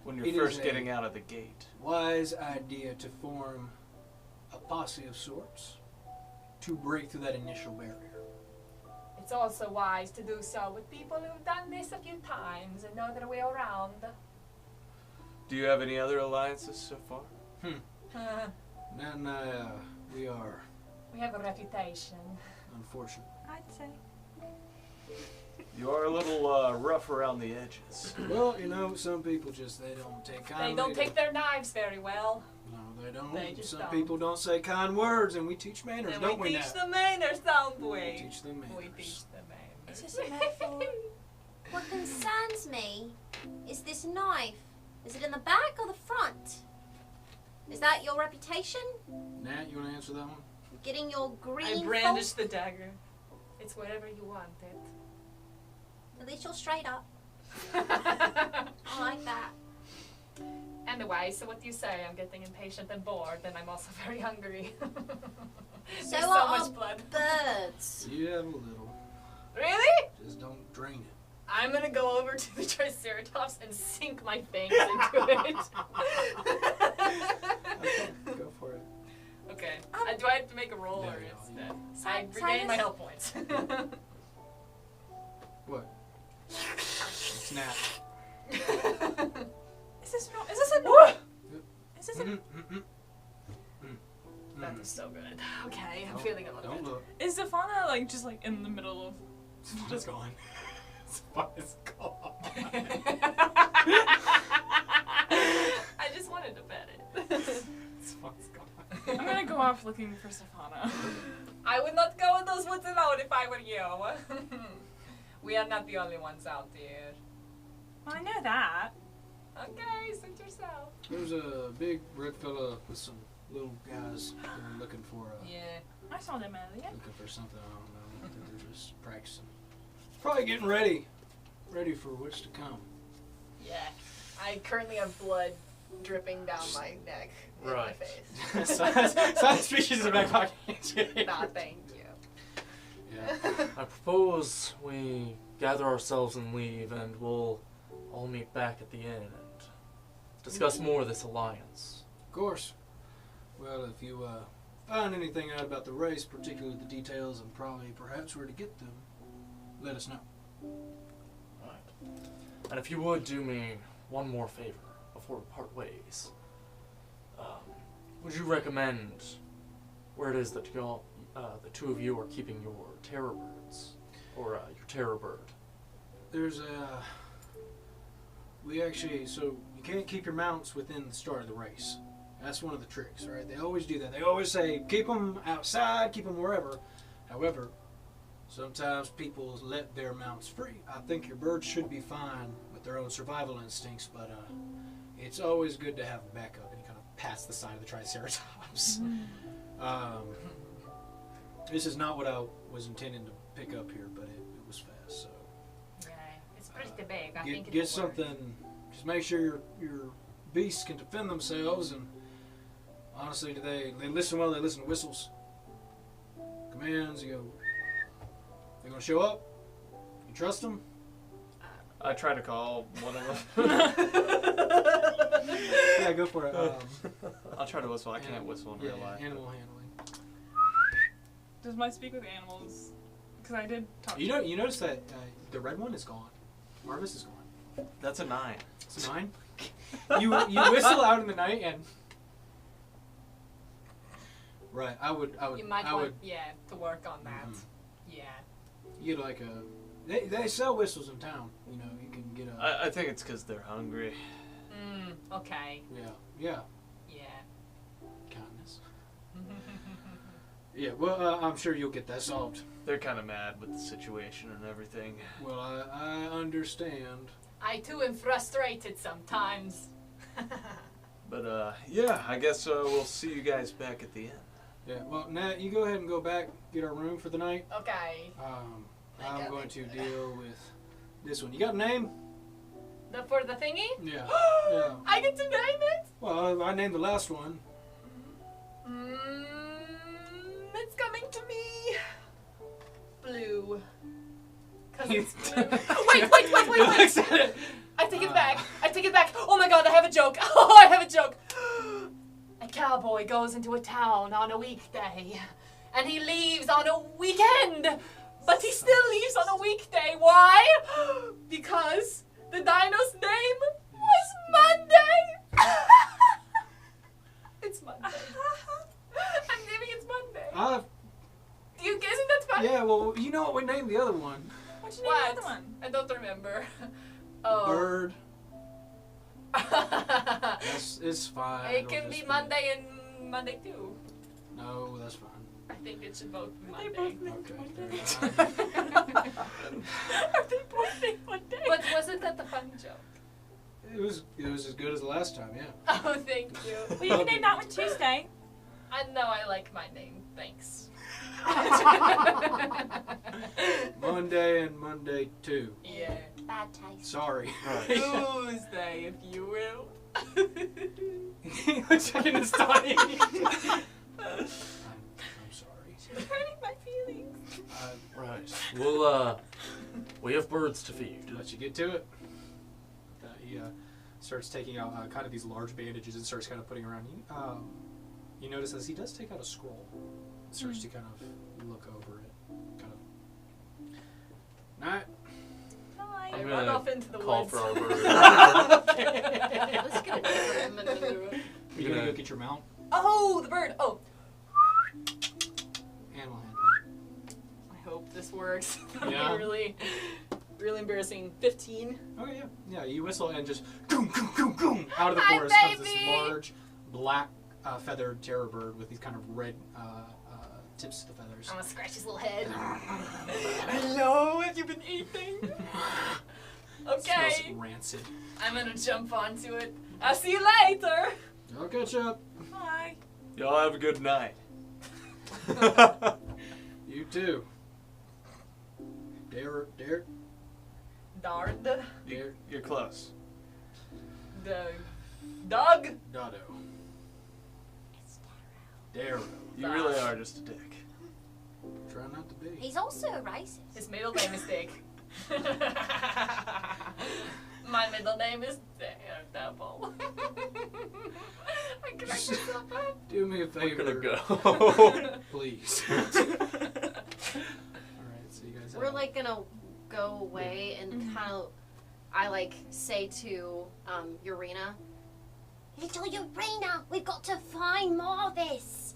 when It you're is first a- getting out of the gate. Wise idea to form a posse of sorts to break through that initial barrier. It's also wise to do so with people who've done this a few times and know their way around. Do you have any other alliances so far? Nat and I, we are, We have a reputation. unfortunate. I'd say. You are a little rough around the edges. Well, some people just, they don't take kindly. They don't take their knives very well. No, they don't. They just Some don't. people don't say kind words, and we teach manners, And don't we we, teach Nat? the manners, don't we? We teach them manners. We teach the manners. Is this a metaphor? What concerns me is this knife. Is it in the back or the front? Is that your reputation? Nat, you want to answer that one? Getting your green I brandish the dagger. It's wherever you want it. At least you're straight up. I like that. Anyway, so what do you say? I'm getting impatient and bored, and I'm also very hungry. So There's are so our much blood. birds. You have a little. Really? Just don't drain it. I'm gonna go over to the Triceratops and sink my fangs into it. Okay, go for it. Okay. Do I have to make a roll No, or no, it's you- dead? I Silas? regain my health points. What? It's Nat. Is this not? Is this a no? Is this a? That was so good. Okay, I'm Don't- feeling a little Don't bit. look. Is Stefana like just like in the middle of? Just gone. It's gone. I just wanted to bet it. It's gone. I'm gonna go off looking for Stefana. I would not go in those woods alone if I were you. We are not the only ones out there. Well, I know that. Okay, suit yourself. There's a big red fella with some little guys that are looking for Yeah. I saw them earlier. looking for something. I don't know. I think they're just practicing. Probably getting ready for what's to come. Yeah. I currently have blood dripping down my neck and my Right. face. Side species in the back pocket. Nah, thank you. Yeah. I propose we gather ourselves and leave, and we'll all meet back at the inn and discuss more of this alliance. Of course. Well, if you find anything out about the race, particularly the details and probably perhaps where to get them, let us know. Right. And if you would do me one more favor before we part ways, would you recommend where it is that y'all, the two of you are keeping your terror birds, or your terror bird? There's we actually, so you can't keep your mounts within the start of the race. That's one of the tricks, right? They always do that. They always say, keep them outside, keep them wherever. However, sometimes people let their mounts free. I think your birds should be fine with their own survival instincts, but it's always good to have a backup, and you kind of pass the side of the Triceratops. This is not what I was intending to pick up here, but it was fast, so. Yeah, it's pretty big. I think Get something, just make sure your beasts can defend themselves, and honestly, they listen well, they listen to whistles. Commands, you go, they're going to show up? You trust them? I try to call one of them. Yeah, go for it. I'll try to whistle. I can't whistle in real life. Animal handling. Does my speak with animals? Because I did talk. You notice that the red one is gone. Marvis is gone. That's a 9. It's 9. You whistle out in the night and. Right, I would. You might want, to work on that. Yeah. You get like a. They sell whistles in town. You know, you can get a. I think it's because they're hungry. Okay. Yeah. Yeah. Kindness. Yeah, well, I'm sure you'll get that solved. They're kind of mad with the situation and everything. Well, I understand. I too am frustrated sometimes. But, yeah, I guess we'll see you guys back at the end. Yeah, well, Nat, you go ahead and go back, get our room for the night. Okay. I'm going to deal with this one. You got a name? For the thingy? Yeah. Yeah. I get to name it? Well, I named the last one. It's coming to me. Blue. Cause it's blue. Wait. I take it back. Oh my god, I have a joke. Oh, I have a joke. A cowboy goes into a town on a weekday, and he leaves on a weekend, but he still leaves on a weekday. Why? Because the dino's name was Monday. It's Monday. I'm naming it Monday. You guessing that's funny? Yeah, well, you know what we named the other one? What'd you name the other one? I don't remember. Oh. Bird. It's fine. It can be Monday and Monday too. No, that's fine. I think it should both be They Monday. both named Okay. Monday. Are they both named Monday? But wasn't that the funny joke? It was as good as the last time, yeah. Oh, thank you. Well, you can name that one Tuesday. I know I like my name. Thanks. Monday and Monday 2. Yeah. Bad taste. Sorry. Tuesday, if you will. Checking his tummy. I'm sorry. She's hurting my feelings. Right. We have birds to feed. Let you get to it. He starts taking out kind of these large bandages and starts kind of putting around you. You notice as he does take out a scroll, and starts to kind of look over it, kind of. Night. Hi. I I'm run gonna off into the call woods. for our bird. Let's get a different maneuver. You're gonna go get your mount. Oh, the bird. Oh, Animal handling. I hope this works. That'd Yeah. be really embarrassing. 15. Oh yeah, yeah. You whistle and just goom goom goom goom out of the Hi, forest comes this baby! large black feathered terror bird with these kind of red tips to the feathers. I'm gonna scratch his little head. Hello, have you been eating? It Okay, smells rancid. I'm gonna jump onto it. I'll see you later. I'll catch up. Hi. Y'all have a good night. You too. Dare. Darned. You're close. The Doug. Dotto. Darrow. You really are just a dick. Try not to be. He's also a racist. His middle name is Dick. My middle name is Daredevil. I correct myself. Do me a We're favor. gonna go. Please. Alright, so you guys We're have- like gonna go away and kind of, I like say to Urena, Little Urena, we've got to find Marvis.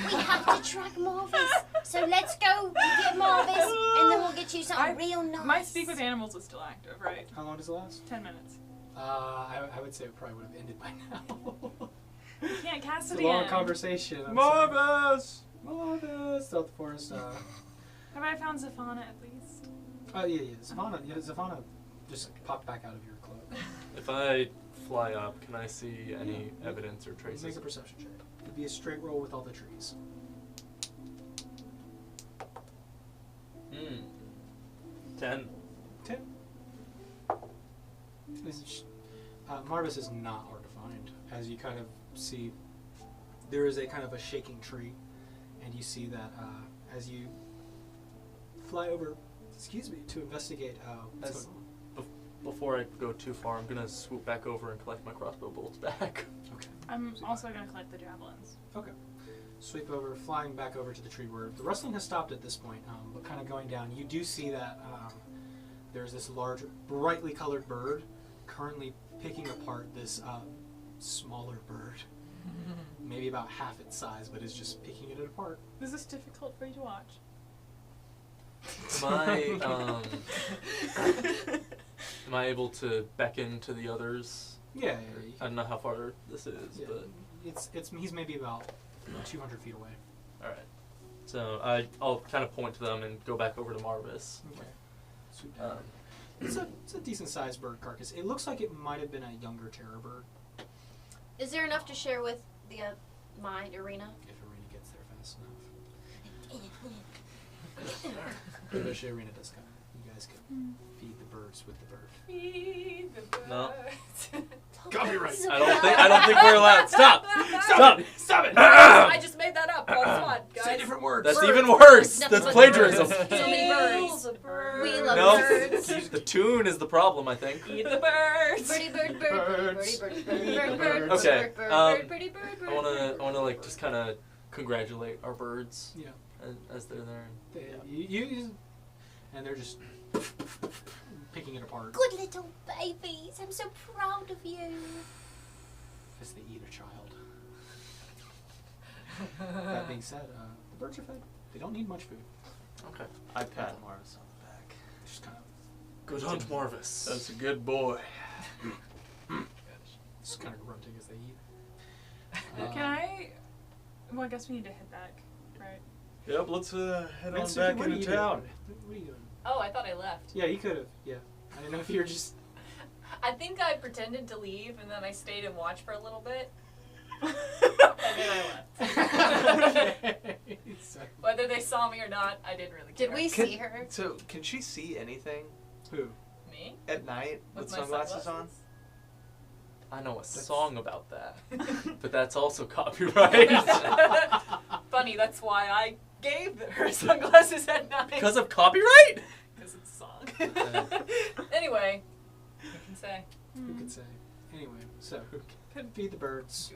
We have to track Marvis. So let's go get Marvis, and then we'll get you something real nice. My speak with animals is still active, right? How long does it last? 10 minutes. I would say it probably would have ended by now. You can't cast It's it a long again. conversation. I'm Marvis! sorry. Marvis! Throughout the forest. Have I found Zaphana at least? Oh, yeah. Zaphana just popped back out of your cloak. If I fly up, can I see any evidence or traces? Make a perception check. It'd be a straight roll with all the trees. 10. 10. Marvis is not hard to find. As you kind of see, there is a kind of a shaking tree, and you see that as you fly over, to investigate what's As- going on. Before I go too far, I'm gonna swoop back over and collect my crossbow bolts back. Okay. I'm also going to collect the javelins. Okay. Sweep over, flying back over to the tree where the rustling has stopped at this point, but kind of going down. You do see that there's this large, brightly colored bird currently picking apart this smaller bird. Maybe about half its size, but is just picking it apart. Is this difficult for you to watch? Am I able to beckon to the others? Yeah, I don't know how far this is, yeah. but He's maybe about 200 feet away. all right. So I'll kind of point to them and go back over to Marvis. Okay. Sweep down. It's a decent sized bird carcass. It looks like it might have been a younger terror bird. is there enough to share with the my Urena? If Arena gets there fast enough. Eventually Arena does come. You guys can feed the birds with the bird. Feed the birds. No. Copyright. I don't think we're allowed. Stop! Stop! Stop it! I just made that up on the spot, guys. Say different words. That's Birds. even worse. No, That's but plagiarism. So many birds. The birds. We love No, birds. the tune is the problem, I think. Eat the birds. Birdie bird bird Birds. birdie bird bird bird bird Okay, bird bird birdie bird bird. I wanna like just kind of congratulate our birds Yeah. as they're there. And they're just picking it apart Good little babies. I'm so proud of you. as they eat a child. That being said, the birds are fed. They don't need much food. Okay. I pat Marvis on the back. Just kind of Good hunt, Marvis. That's a good boy. grunting as they eat. Can I? Well, I guess we need to head back, right? Yep, let's head on Mitsuki, back what are into you town. doing? What are you doing? Oh, I thought I left. Yeah, you could have. Yeah. I didn't know if you were just. I think I pretended to leave and then I stayed and watched for a little bit. And then I left. So, Whether they saw me or not, I didn't really care. Did we see her? So, can she see anything who? Me? at night with my sunglasses on? I know a song about that, but that's also copyright. Funny, that's why I gave her sunglasses at night. Because of copyright? Because it's a song. Anyway, you can say. Who could say? Anyway, so feed the birds.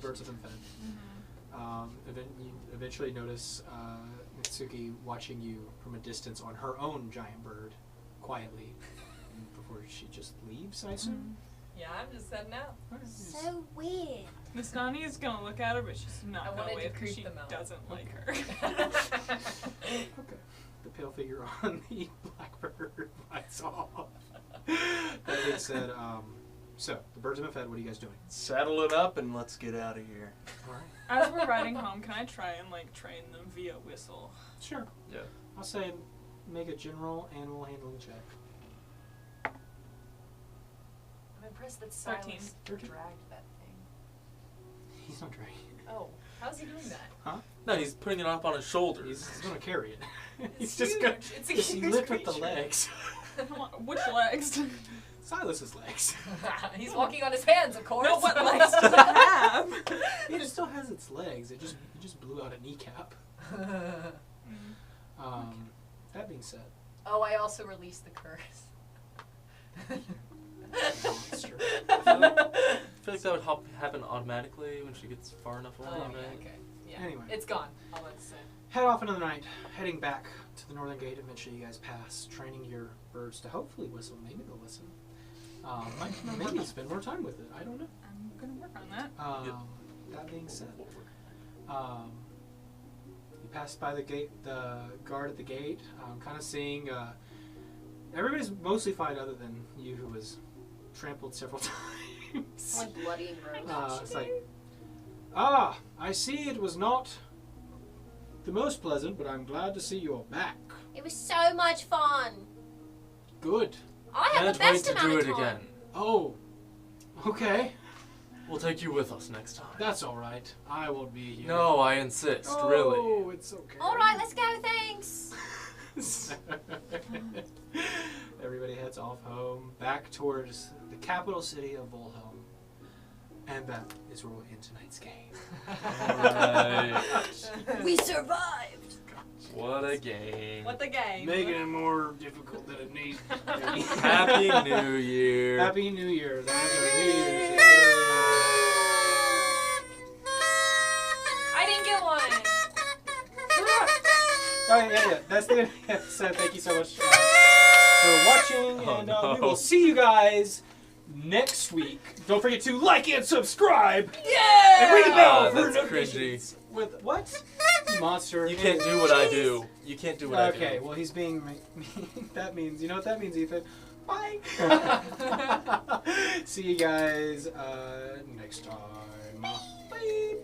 Birds have been fed. You eventually notice Mitsuki watching you from a distance on her own giant bird, quietly, before she just leaves, I assume. Yeah, I'm just heading out. So weird. Miss Nani is gonna look at her, but she's I not wanted gonna to wave because creep she them out. doesn't like her. Okay. The pale figure on the blackbird bites off. That being said, so the birds have been fed. What are you guys doing? Saddle it up and let's get out of here. All right. As we're riding home, can I try and like train them via whistle? Sure. Yeah. I'll say make a general animal handling check. I'm impressed that 13. Silas 13. dragged that thing. He's not dragging it. Oh, how's he doing that? No, he's putting it up on his shoulders. He's gonna carry it. He's It's just huge. gonna. It's a Just huge lift with the creature. legs. Which legs? Silas's legs. He's walking on his hands, of course. No, what legs does it have? It still has its legs. It just blew out a kneecap. That being said, Oh, I also released the curse. monster. I feel like that would happen automatically when she gets far enough away, Oh, right? yeah, okay. Yeah. Anyway. It's gone. All that's said. Head off into the night, heading back to the northern gate. Eventually, you guys pass, training your birds to hopefully whistle. Maybe they'll listen. Maybe spend more time with it. I don't know. I'm gonna work on that. That being said, you pass by the gate, the guard at the gate, kind of seeing everybody's mostly fine other than you, who was trampled several times. Like bloody and gross. It's like, I see it was not the most pleasant, but I'm glad to see you're back. It was so much fun. Good. I had Can't the wait best to amount do of it time. again. Oh, okay. We'll take you with us next time. That's all right. I will be here. No, I insist, really. Oh, it's okay. All right, let's go. Thanks. Everybody heads off home, back towards the capital city of Volhelm. And that is where we'll end tonight's game. Alright. We survived. What a game. What the game? Making it more difficult than it needs to be. Happy New Year. Happy New Year. That's our New Year's. I didn't get one. Oh, yeah. That's the end of the episode. Thank you so much for watching. Oh, And no. we will see you guys next week. Don't forget to like and subscribe. Yay! And ring the bell Ah, for that's notifications. With what? You monster. You can't do what I do. You can't do what I do. Okay, well, he's being mean. That means, you know what that means, Ethan? Bye. See you guys next time. Bye.